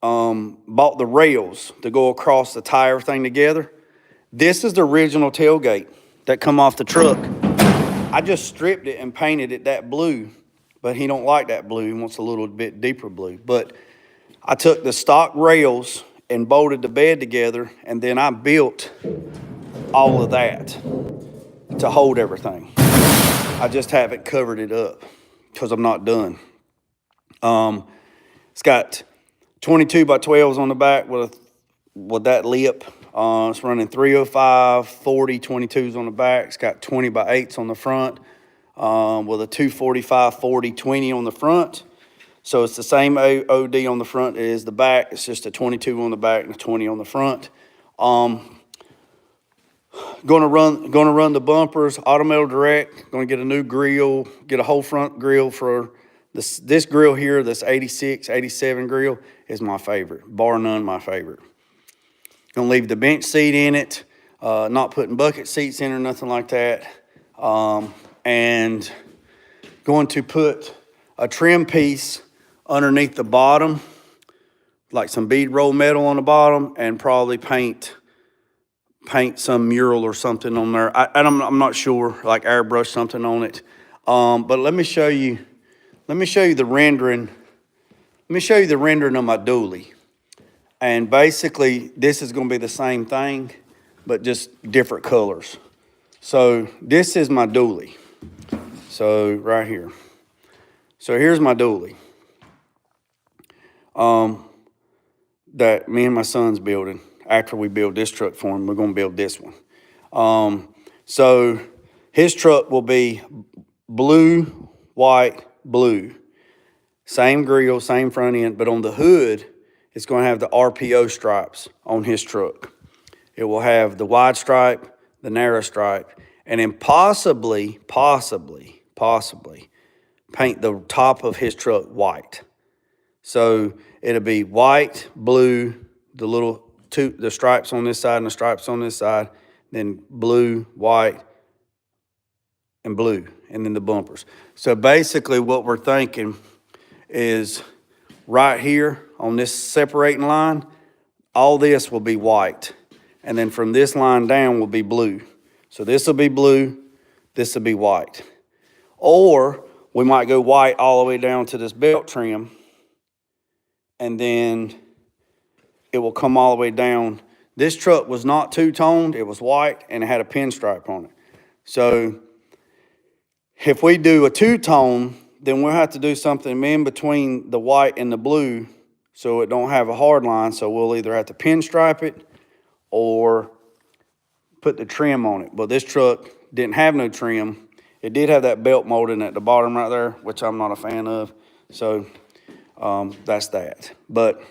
To go across to tie everything together. This is the original tailgate that come off the truck. I just stripped it and painted it that blue, but he don't like that blue. He wants a little bit deeper blue. But I took the stock rails and bolted the bed together, and then I built all of that to hold everything. I just haven't covered it up because I'm not done. It's got 22 by 12s on the back with that lip. It's running 305, 40, 22s on the back. It's got 20 by 8s on the front with a 245, 40, 20 on the front. So it's the same OD on the front as the back. It's just a 22 on the back and a 20 on the front. Gonna run the bumpers, Automail Direct. Gonna get a new grill, get a whole front grill for this grill here. This 86, 87 grill is my favorite, bar none my favorite. Gonna leave the bench seat in it, not putting bucket seats in or nothing like that. And going to put a trim piece underneath the bottom, like some bead roll metal on the bottom, and probably paint some mural or something on there. I'm not sure, like airbrush something on it. But let me show you the rendering. Let me show you the rendering of my dually. And basically, this is gonna be the same thing, but just different colors. So this is my dually. So right here. So here's my dually. That me and my son's building. After we build this truck for him, we're gonna build this one. So his truck will be blue, white, blue. Same grill, same front end, but on the hood, it's gonna have the RPO stripes on his truck. It will have the wide stripe, the narrow stripe, and then possibly paint the top of his truck white. So it'll be white, blue, the stripes on this side and the stripes on this side, then blue, white, and blue, and then the bumpers. So basically what we're thinking is right here on this separating line, all this will be white. And then from this line down will be blue. So this will be blue, this will be white. Or we might go white all the way down to this belt trim, and then it will come all the way down. This truck was not two-toned, it was white, and it had a pinstripe on it. So if we do a two-tone, then we'll have to do something in between the white and the blue so it don't have a hard line. So we'll either have to pinstripe it or put the trim on it. But this truck didn't have no trim. It did have that belt molding at the bottom right there, which I'm not a fan of. So that's that. But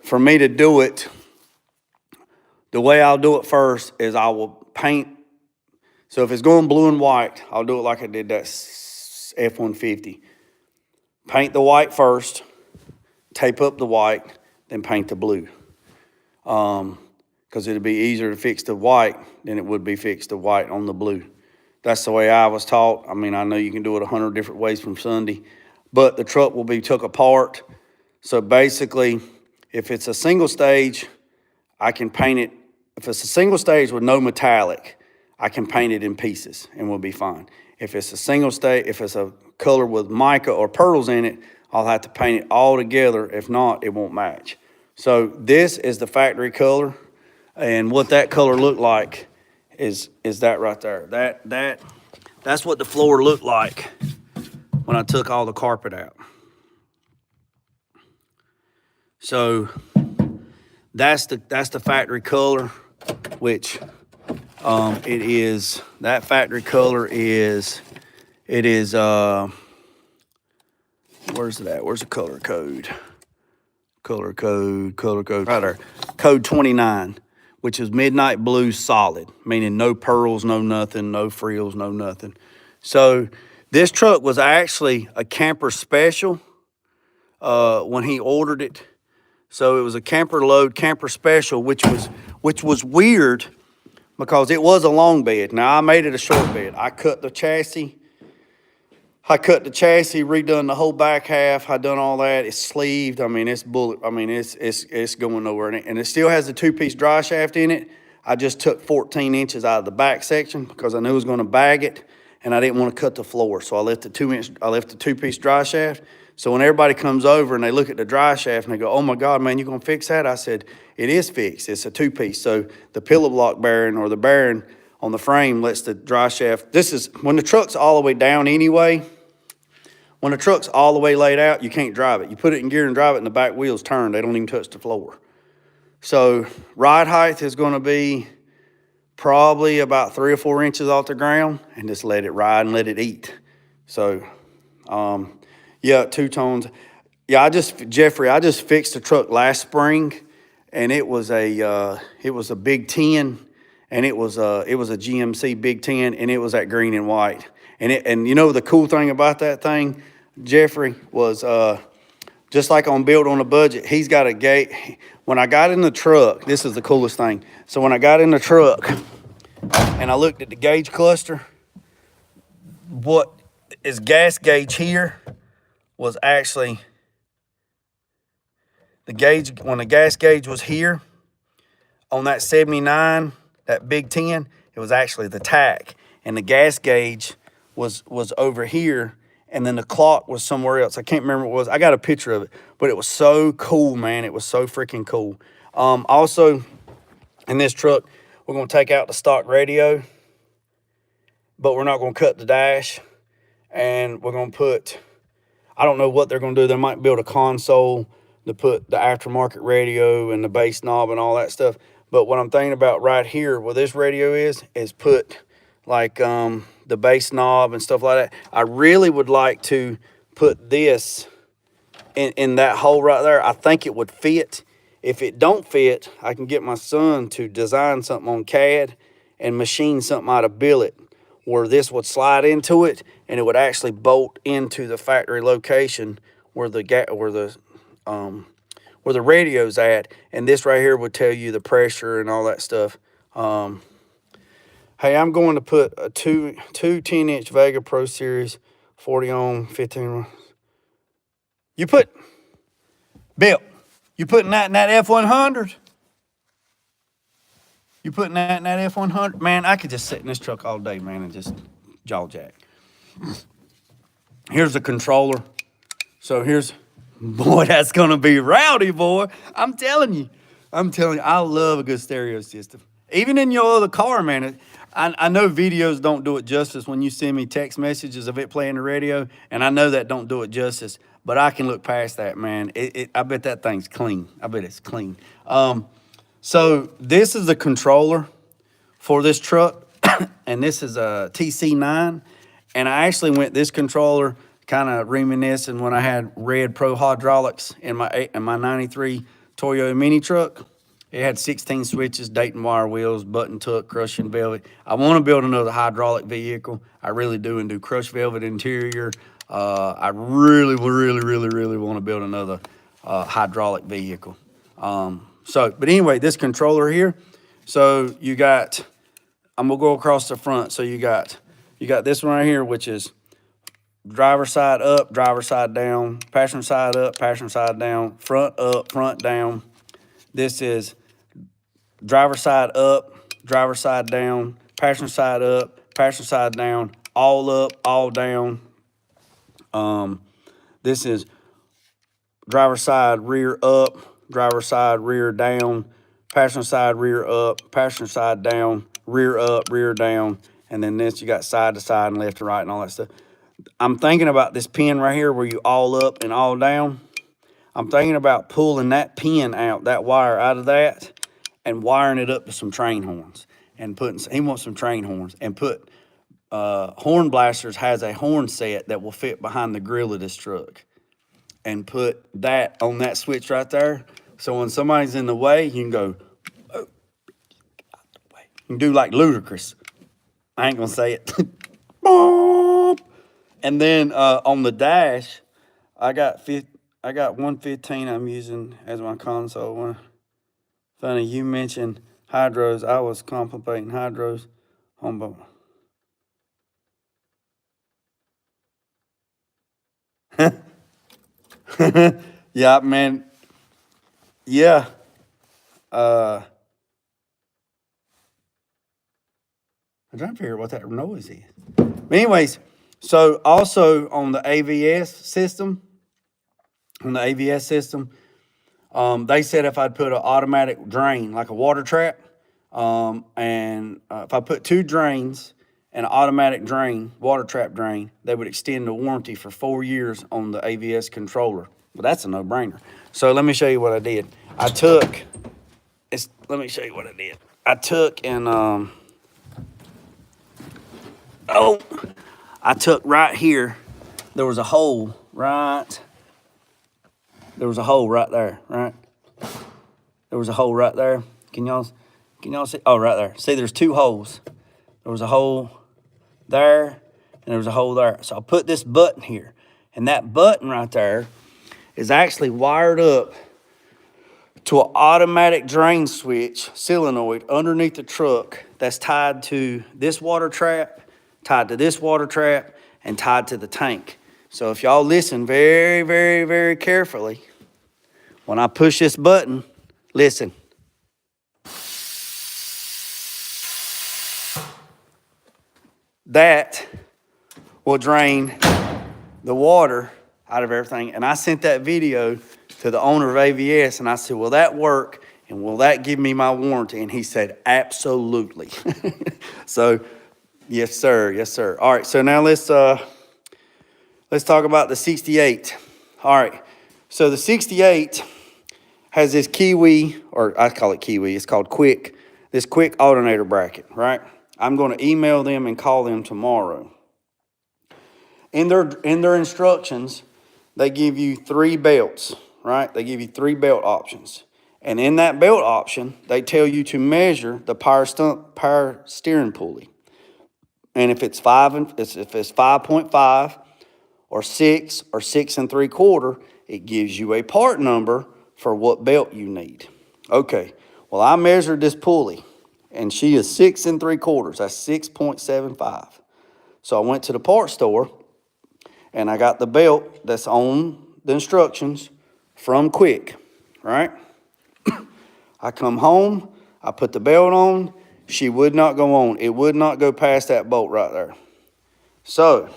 for me to do it, the way I'll do it first is I will paint. So if it's going blue and white, I'll do it like I did that F-150. Paint the white first, tape up the white, then paint the blue. Because it'd be easier to fix the white than it would be fix the white on the blue. That's the way I was taught. I mean, I know you can do it 100 different ways from Sunday, but the truck will be took apart. So basically, if it's a single stage, I can paint it. If it's a single stage with no metallic, I can paint it in pieces and we'll be fine. If it's a single stage, if it's a color with mica or pearls in it, I'll have to paint it all together. If not, it won't match. So this is the factory color, and what that color looked like is that right there. That's what the floor looked like when I took all the carpet out. So that's the factory color, which it is, that factory color is, where's it at? Where's the color code? Color code, right there. Code 29, which is midnight blue solid, meaning no pearls, no nothing, no frills, no nothing. So this truck was actually a camper special when he ordered it. So it was a camper load, camper special, which was weird because it was a long bed. Now I made it a short bed. I cut the chassis, redone the whole back half. I done all that. It's sleeved. I mean, it's bullet. I mean, it's going nowhere. And it still has a two-piece dry shaft in it. I just took 14 inches out of the back section because I knew I was going to bag it, and I didn't want to cut the floor. So I left the two-piece dry shaft. So when everybody comes over and they look at the dry shaft and they go, "Oh my God, man, you gonna fix that?" I said, "It is fixed. It's a two-piece." So the pillow block bearing or the bearing on the frame lets the dry shaft. This is when the truck's all the way down anyway. When the truck's all the way laid out, you can't drive it. You put it in gear and drive it, and the back wheels turn. They don't even touch the floor. So ride height is going to be probably about 3 or 4 inches off the ground, and just let it ride and let it eat. So, yeah, two tones. Yeah, I just fixed the truck last spring, and it was a Big 10, and it was a GMC Big 10, and it was that green and white. And you know the cool thing about that thing, Jeffrey, was just like on Build on a Budget, he's got a gate. When I got in the truck, this is the coolest thing. So when I got in the truck and I looked at the gauge cluster, what is gas gauge here was actually the gauge. When the gas gauge was here on that 79, that Big 10, it was actually the tack, and the gas gauge was over here, and then the clock was somewhere else. I can't remember what it was. I got a picture of it, but it was so cool, man. It was so freaking cool. Also, in this truck, we're going to take out the stock radio, but we're not going to cut the dash, and we're going to put, I don't know what they're going to do. They might build a console to put the aftermarket radio and the bass knob and all that stuff. But what I'm thinking about right here, where this radio is put like the bass knob and stuff like that. I really would like to put this in that hole right there. I think it would fit. If it don't fit, I can get my son to design something on CAD and machine something out of billet where this would slide into it and it would actually bolt into the factory location where the radio's at, and this right here would tell you the pressure and all that stuff. Hey, I'm going to put a two 10-inch Vega Pro Series 40 ohm 15. Bill, you putting that in that F100? You putting that in that F100? Man, I could just sit in this truck all day, man, and just jaw jack. Here's the controller. So here's, boy, that's going to be rowdy, boy. I'm telling you, I love a good stereo system. Even in your other car, man. I know videos don't do it justice when you send me text messages of it playing the radio, and I know that don't do it justice, but I can look past that, man. I bet that thing's clean. I bet it's clean. So this is the controller for this truck, and this is a TC9, and I actually went this controller kind of reminiscing when I had red Pro hydraulics in my 93 Toyota mini truck. It had 16 switches, Dayton wire wheels, button tuck, crushing velvet. I want to build another hydraulic vehicle. I really do, and do crushed velvet interior. I really want to build another hydraulic vehicle. But anyway, this controller here. So you got, I'm gonna go across the front. So you got this one right here, which is driver side up, driver side down, passenger side up, passenger side down, front up, front down. This is driver side up, driver side down, passenger side up, passenger side down, all up, all down. This is driver side rear up, driver side rear down, passenger side rear up, passenger side down, rear up, rear down, and then this you got side to side and left to right and all that stuff. I'm thinking about this pin right here where you all up and all down. I'm thinking about pulling that pin out, that wire out of that, and wiring it up to some train horns. And he wants some train horns. And put, Horn Blasters has a horn set that will fit behind the grill of this truck. And put that on that switch right there. So when somebody's in the way, you can go, oh, get out the way. You can do like Ludacris. I ain't gonna say it. And then on the dash, I got 115 I'm using as my console. Funny, you mentioned hydros. I was contemplating hydros on both. Yeah, man. Yeah. I'm trying to figure out what that noise is. But anyways, so also on the AVS system, they said if I'd put an automatic drain, like a water trap, and if I put 2 drains and an automatic drain, water trap drain, they would extend the warranty for 4 years on the AVS controller. Well, that's a no-brainer. So let me show you what I did. I took right here, there was a hole right there, right? There was a hole right there. Can y'all see? Oh, right there. See, there's 2 holes. There was a hole there, and there was a hole there. So I put this button here, and that button right there is actually wired up to an automatic drain switch solenoid underneath the truck that's tied to this water trap, tied to this water trap, and tied to the tank. So if y'all listen very carefully, when I push this button, listen. That will drain the water out of everything. And I sent that video to the owner of AVS, and I said, will that work? And will that give me my warranty? And he said, absolutely. So, yes, sir. Yes, sir. All right, so now let's talk about the 68. All right, so the 68 has this Kiwi, or I call it Kiwi, it's called Quick, this quick alternator bracket, right? I'm going to email them and call them tomorrow. In their instructions, they give you 3 belts, right? They give you 3 belt options. And in that belt option, they tell you to measure the power steering pulley. And if it's 5.5 or 6 or 6 3/4, it gives you a part number for what belt you need. Okay, well, I measured this pulley, and she is 6 3/4. That's 6.75. So I went to the parts store, and I got the belt that's on the instructions from Quick, right? I come home, I put the belt on, she would not go on. It would not go past that bolt right there. So,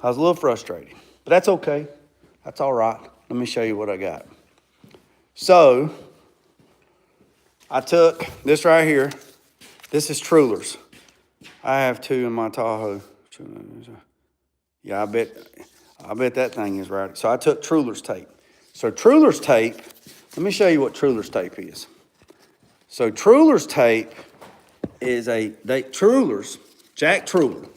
I was a little frustrated, but that's okay. That's all right. Let me show you what I got. So, I took this right here. This is Truler's. I have two in my Tahoe. Yeah, I bet that thing is right. So I took Truler's tape. So Truler's tape, let me show you what Truler's tape is. So Truler's tape is Truler's, Jack Truler,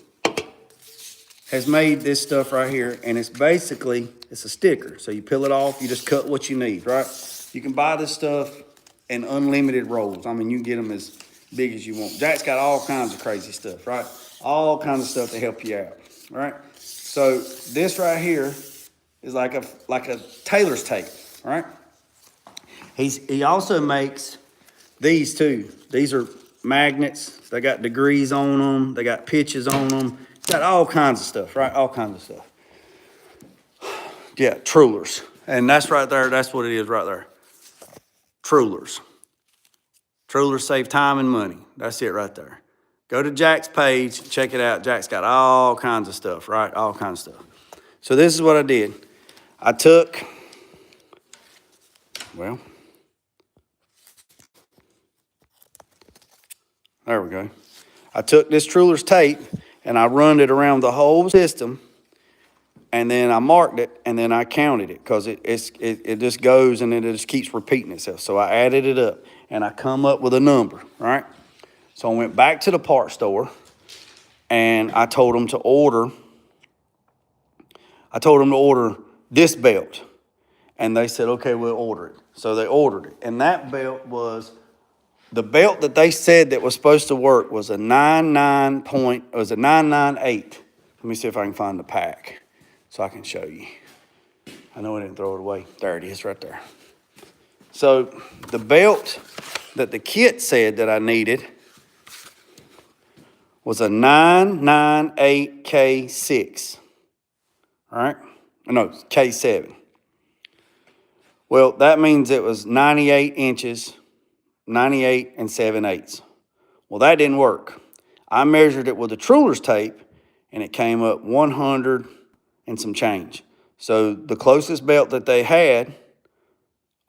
has made this stuff right here, and it's basically, it's a sticker. So you peel it off, you just cut what you need, right? You can buy this stuff in unlimited rolls. I mean, you can get them as big as you want. Jack's got all kinds of crazy stuff, right? All kinds of stuff to help you out, right? So this right here is like a tailor's tape, right? He also makes these too. These are magnets. They got degrees on them. They got pitches on them. Got all kinds of stuff, right? All kinds of stuff. Yeah, Truler's. And that's right there. That's what it is right there. Truler's. Truler's save time and money. That's it right there. Go to Jack's page, check it out. Jack's got all kinds of stuff, right? All kinds of stuff. So this is what I did. I took, well, there we go. I took this Truler's tape and I run it around the whole system, and then I marked it, and then I counted it, because it just goes and then it just keeps repeating itself. So I added it up and I come up with a number, right? So I went back to the parts store and I told them to order this belt. And they said, okay, we'll order it. So they ordered it. And that belt was, the belt that they said that was supposed to work was a 998. Let me see if I can find the pack so I can show you. I know I didn't throw it away. There it is right there. So the belt that the kit said that I needed was a 998K6. All right? No, K7. Well, that means it was 98 inches, 98 7/8. Well, that didn't work. I measured it with a Truler's tape, and it came up 100 and some change. So the closest belt that they had,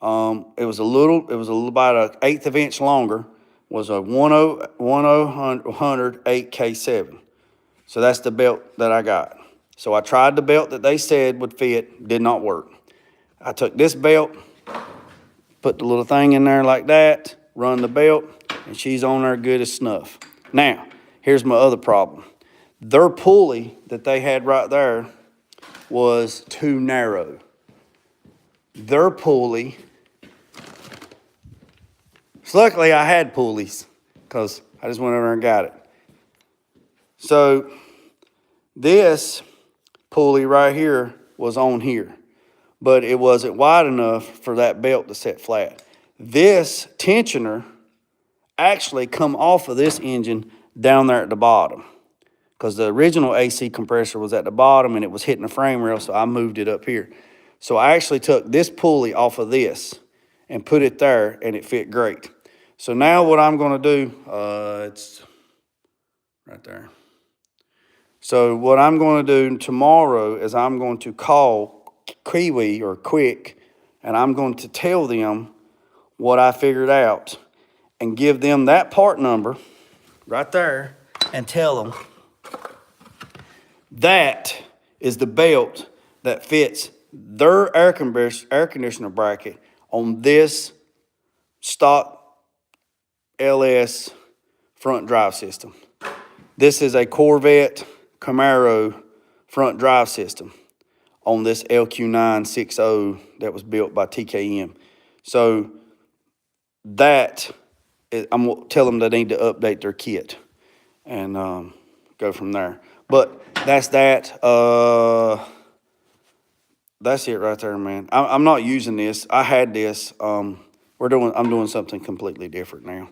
it was about an 1/8 of an inch longer, was a 100/8K7. So that's the belt that I got. So I tried the belt that they said would fit, did not work. I took this belt, put the little thing in there like that, run the belt, and she's on there good as snuff. Now, here's my other problem. Their pulley that they had right there was too narrow. Their pulley, so luckily I had pulleys, because I just went over and got it. So this pulley right here was on here, but it wasn't wide enough for that belt to set flat. This tensioner actually come off of this engine down there at the bottom, because the original AC compressor was at the bottom and it was hitting the frame rail, so I moved it up here. So I actually took this pulley off of this and put it there, and it fit great. So now what I'm going to do, it's right there. So what I'm going to do tomorrow is I'm going to call Kiwi or Quick, and I'm going to tell them what I figured out and give them that part number right there and tell them that is the belt that fits their air conditioner bracket on this stock LS front drive system. This is a Corvette Camaro front drive system on this LQ960 that was built by TKM. So that, I'm going to tell them they need to update their kit and go from there. But that's that. That's it right there, man. I'm not using this. I had this. I'm doing something completely different now.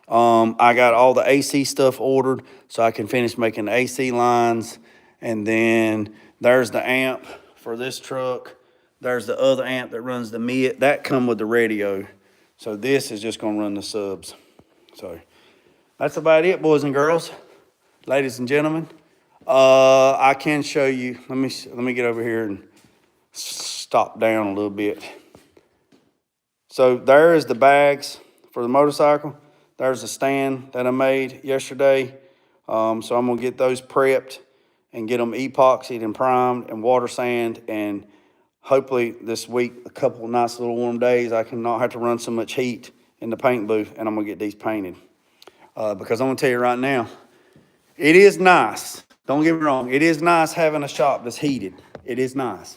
I got all the AC stuff ordered so I can finish making the AC lines. And then there's the amp for this truck. There's the other amp that runs the mid. That come with the radio. So this is just gonna run the subs. So that's about it, boys and girls, ladies and gentlemen. I can show you. Let me get over here and stop down a little bit. So there is the bags for the motorcycle. There's a stand that I made yesterday. So I'm gonna get those prepped and get them epoxied and primed and water sand, and hopefully this week, a couple of nice little warm days, I can not have to run so much heat in the paint booth, and I'm gonna get these painted. Because I'm gonna tell you right now, it is nice. Don't get me wrong, it is nice having a shop that's heated. It is nice.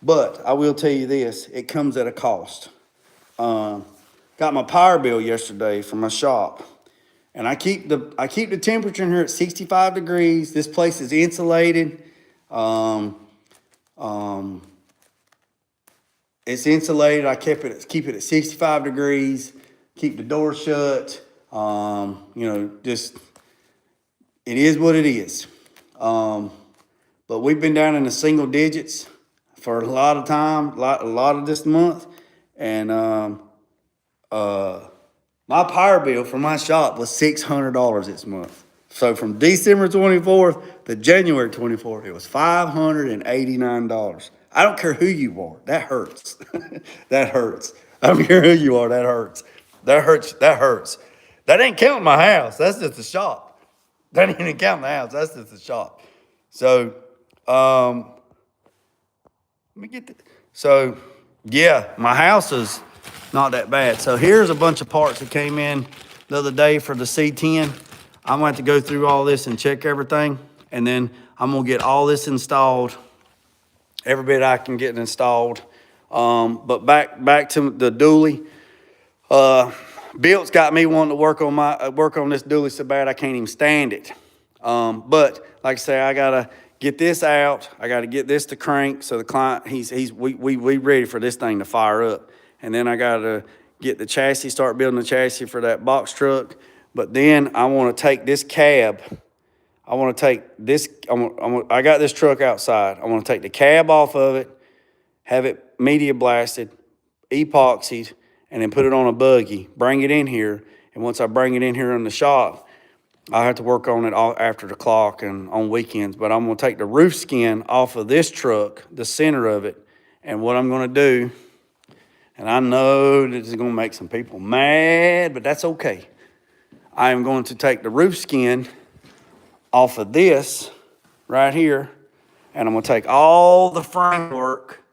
But I will tell you this, it comes at a cost. Got my power bill yesterday from my shop, and I keep the temperature in here at 65 degrees. This place is insulated. It's insulated. I keep it at 65 degrees. Keep the door shut. Just it is what it is. But we've been down in the single digits for a lot of time, a lot of this month, and my power bill for my shop was $600 this month. So from December 24th to January 24th, it was $589. I don't care who you are. That hurts. That hurts. I don't care who you are. That hurts. That hurts. That hurts. That ain't counting my house. That's just the shop. That ain't even counting the house. That's just the shop. So, let me get that. So, yeah, my house is not that bad. So here's a bunch of parts that came in the other day for the C10. I'm going to have to go through all this and check everything. And then I'm going to get all this installed, every bit I can get installed. But back to the dually. Bill's got me wanting to work on this dually so bad I can't even stand it. But like I say, I gotta get this out. I gotta get this to crank so the client we ready for this thing to fire up. And then I gotta get the chassis, start building the chassis for that box truck. But then I want to take this cab. I want to take this. I got this truck outside. I want to take the cab off of it, have it media blasted, epoxied, and then put it on a buggy, bring it in here. And once I bring it in here in the shop, I have to work on it all after the clock and on weekends. But I'm going to take the roof skin off of this truck, the center of it. And what I'm going to do, and I know this is going to make some people mad, but that's okay. I am going to take the roof skin off of this right here, and I'm going to take all the framework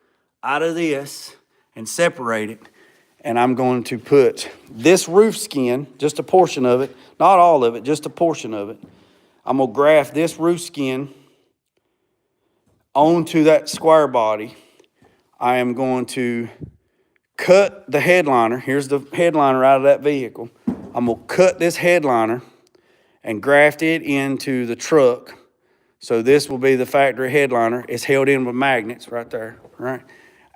out of this and separate it. And I'm going to put this roof skin, just a portion of it, not all of it, just a portion of it. I'm going to graft this roof skin onto that square body. I am going to cut the headliner. Here's the headliner out of that vehicle. I'm going to cut this headliner and graft it into the truck. So this will be the factory headliner. It's held in with magnets right there, right?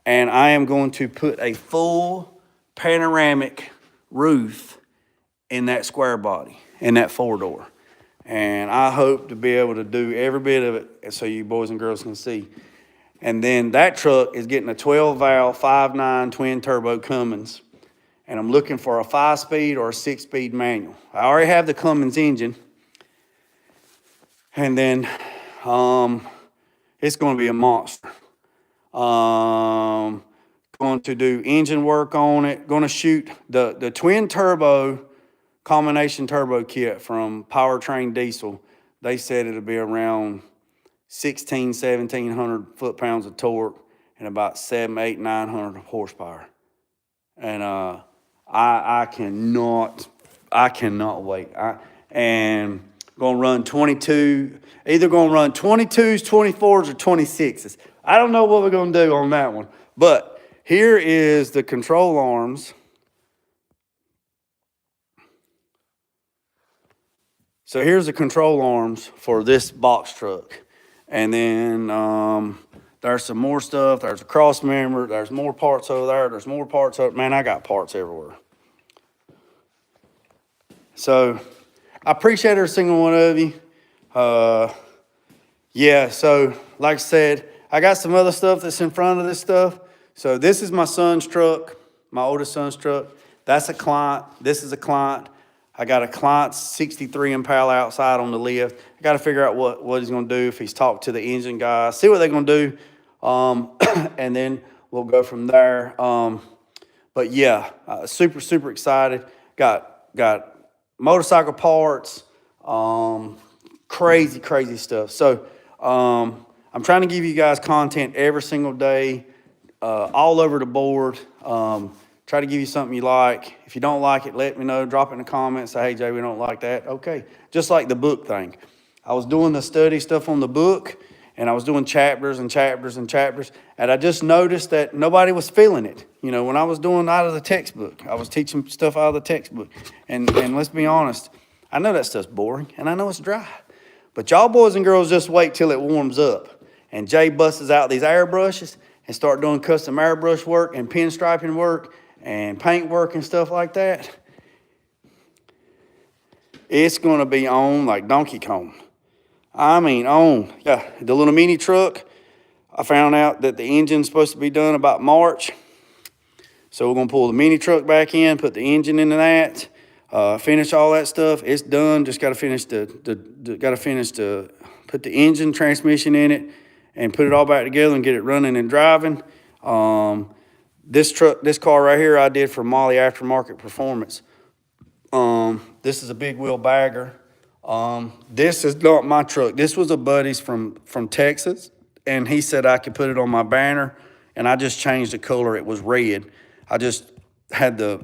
And I am going to put a full panoramic roof in that square body, in that 4-door. And I hope to be able to do every bit of it so you boys and girls can see. And then that truck is getting a 12-valve, 5.9 twin-turbo Cummins. And I'm looking for a 5-speed or a 6-speed manual. I already have the Cummins engine. And then it's going to be a monster. Going to do engine work on it. Going to shoot the twin-turbo combination turbo kit from Powertrain Diesel. They said it'll be around 1,700 foot-pounds of torque and about 700, 800, 900 horsepower. And I cannot wait. And going to run 22, either going to run 22s, 24s, or 26s. I don't know what we're going to do on that one. But here is the control arms. So here's the control arms for this box truck. And then there's some more stuff. There's a cross member. There's more parts over there. There's more parts over. Man, I got parts everywhere. So I appreciate every single one of you. Yeah, so like I said, I got some other stuff that's in front of this stuff. So this is my son's truck, my oldest son's truck. That's a client. This is a client. I got a client's 63 Impala outside on the lift. I got to figure out what he's going to do, if he's talked to the engine guy, see what they're going to do, and then we'll go from there. But yeah, super, super excited. Got motorcycle parts, crazy, crazy stuff. So I'm trying to give you guys content every single day, all over the board. Try to give you something you like. If you don't like it, let me know. Drop it in the comments. Say, hey, Jay, we don't like that. Okay. Just like the book thing. I was doing the study stuff on the book, and I was doing chapters and chapters and chapters, and I just noticed that nobody was feeling it. You know, when I was doing out of the textbook, I was teaching stuff out of the textbook. And let's be honest, I know that stuff's boring, and I know it's dry. But y'all boys and girls just wait till it warms up. And Jay busts out these airbrushes and start doing custom airbrush work and pinstriping work and paint work and stuff like that. It's going to be on like Donkey Kong. I mean, on. Yeah, the little mini truck, I found out that the engine's supposed to be done about March. So we're going to pull the mini truck back in, put the engine into that, finish all that stuff. It's done. Just got to finish put the engine, transmission in it, and put it all back together and get it running and driving. This car right here, I did for Molly Aftermarket Performance. This is a big wheel bagger. This is not my truck. This was a buddy's from Texas, and he said I could put it on my banner, and I just changed the color. It was red. I just had the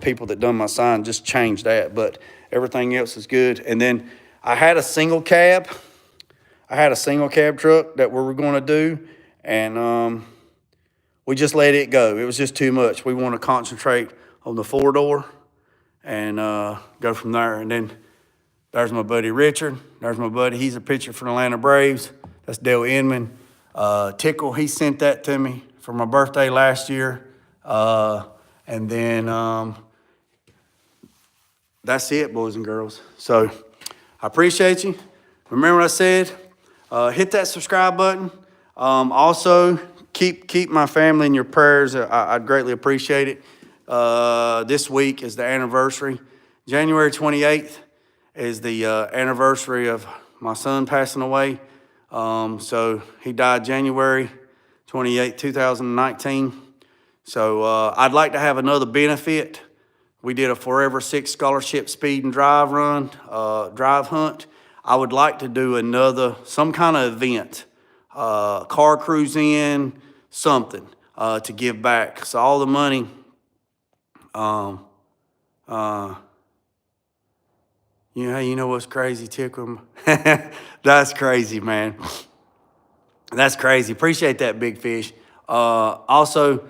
people that done my sign just change that, but everything else is good. And then I had a single cab. Truck that we were going to do, and we just let it go. It was just too much. We want to concentrate on the 4-door and go from there. And then there's my buddy Richard. There's my buddy. He's a pitcher for the Atlanta Braves. That's Dale Inman. Tickle, he sent that to me for my birthday last year. And then that's it, boys and girls. So I appreciate you. Remember what I said? Hit that subscribe button. Also, keep my family in your prayers. I'd greatly appreciate it. This week is the anniversary. January 28th is the anniversary of my son passing away. So he died January 28th, 2019. So I'd like to have another benefit. We did a Forever 6 Scholarship Speed and Drive Run, drive hunt. I would like to do some kind of event, car cruise in, something to give back. So all the money, you know what's crazy, Tickle? That's crazy, man. That's crazy. Appreciate that, Big Fish. Also,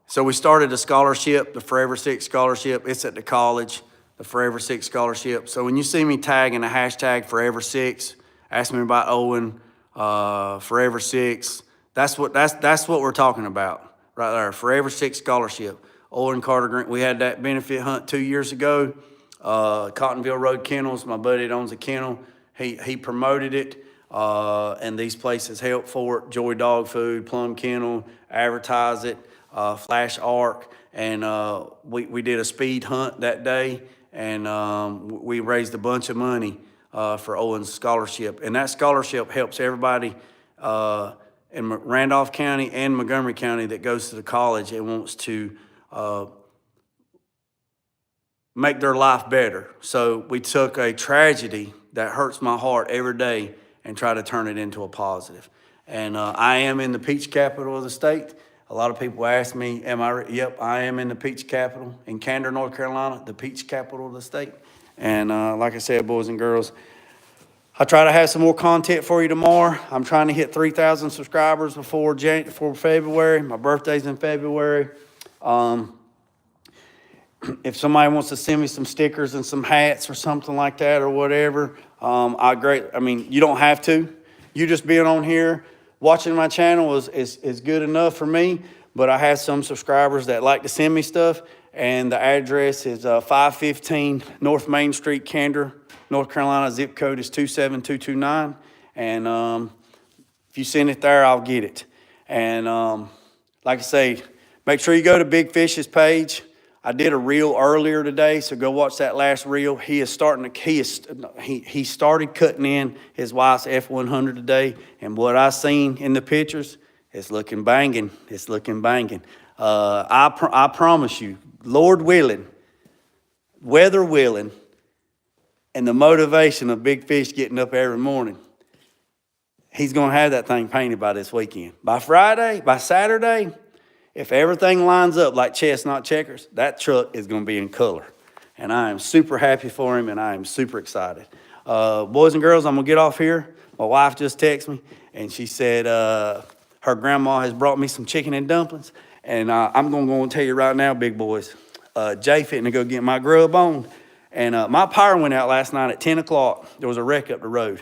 so we started a scholarship, the Forever 6 Scholarship. It's at the college. The Forever 6 Scholarship. So when you see me tagging a hashtag Forever 6, ask me about Owen, Forever 6. That's what we're talking about right there. Forever 6 Scholarship. Owen Carter Green. We had that benefit hunt 2 years ago. Cottonville Road Kennels. My buddy that owns a kennel. He promoted it, and these places help for it. Joy Dog Food, Plum Kennel, advertise it. Flash Arc, and we did a speed hunt that day. And we raised a bunch of money for Owen's scholarship. And that scholarship helps everybody in Randolph County and Montgomery County that goes to the college and wants to make their life better. So we took a tragedy that hurts my heart every day and try to turn it into a positive. And I am in the peach capital of the state. A lot of people ask me, yep, I am in the peach capital in Candor, North Carolina, the peach capital of the state. And like I said, boys and girls, I try to have some more content for you tomorrow. I'm trying to hit 3,000 subscribers before February. My birthday's in February. If somebody wants to send me some stickers and some hats or something like that or whatever, I mean, you don't have to. You just being on here, watching my channel is good enough for me, but I have some subscribers that like to send me stuff, and the address is 515 North Main Street, Candor, North Carolina. Zip code is 27229, and if you send it there, I'll get it. And like I say, make sure you go to Big Fish's page. I did a reel earlier today, so go watch that last reel. He started cutting in his wife's F100 today, and what I seen in the pictures, it's looking banging. It's looking banging. I promise you, Lord willing, weather willing, and the motivation of Big Fish getting up every morning, he's going to have that thing painted by this weekend. By Friday, by Saturday, if everything lines up like chestnut checkers, that truck is going to be in color. And I am super happy for him, and I am super excited. Boys and girls, I'm going to get off here. My wife just texted me, and she said her grandma has brought me some chicken and dumplings. And I'm going to go and tell you right now, big boys, Jay fitting to go get my grub on. And my power went out last night at 10 o'clock. There was a wreck up the road.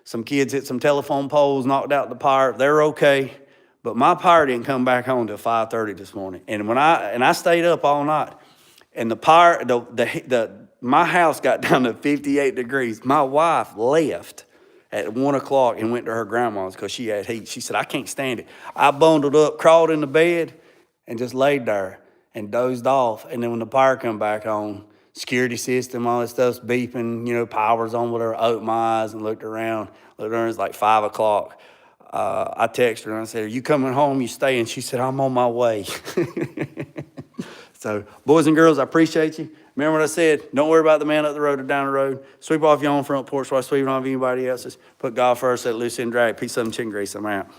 Some kids hit some telephone poles, knocked out the power. They're okay. But my power didn't come back on till 5:30 this morning. And I stayed up all night. And the power, my house got down to 58 degrees. My wife left at 1 o'clock and went to her grandma's because she had heat. She said, I can't stand it. I bundled up, crawled in the bed, and just laid there and dozed off. And then when the power come back on, security system, all that stuff's beeping, you know, power's on, whatever. I opened my eyes and looked around. It's like 5 o'clock. I texted her and I said, are you coming home? You staying? She said, I'm on my way. So, boys and girls, I appreciate you. Remember what I said? Don't worry about the man up the road or down the road. Sweep off your own front porch while sweeping off anybody else's. Put God first, let loose and drag. Peace, love, and chicken grease. I'm out.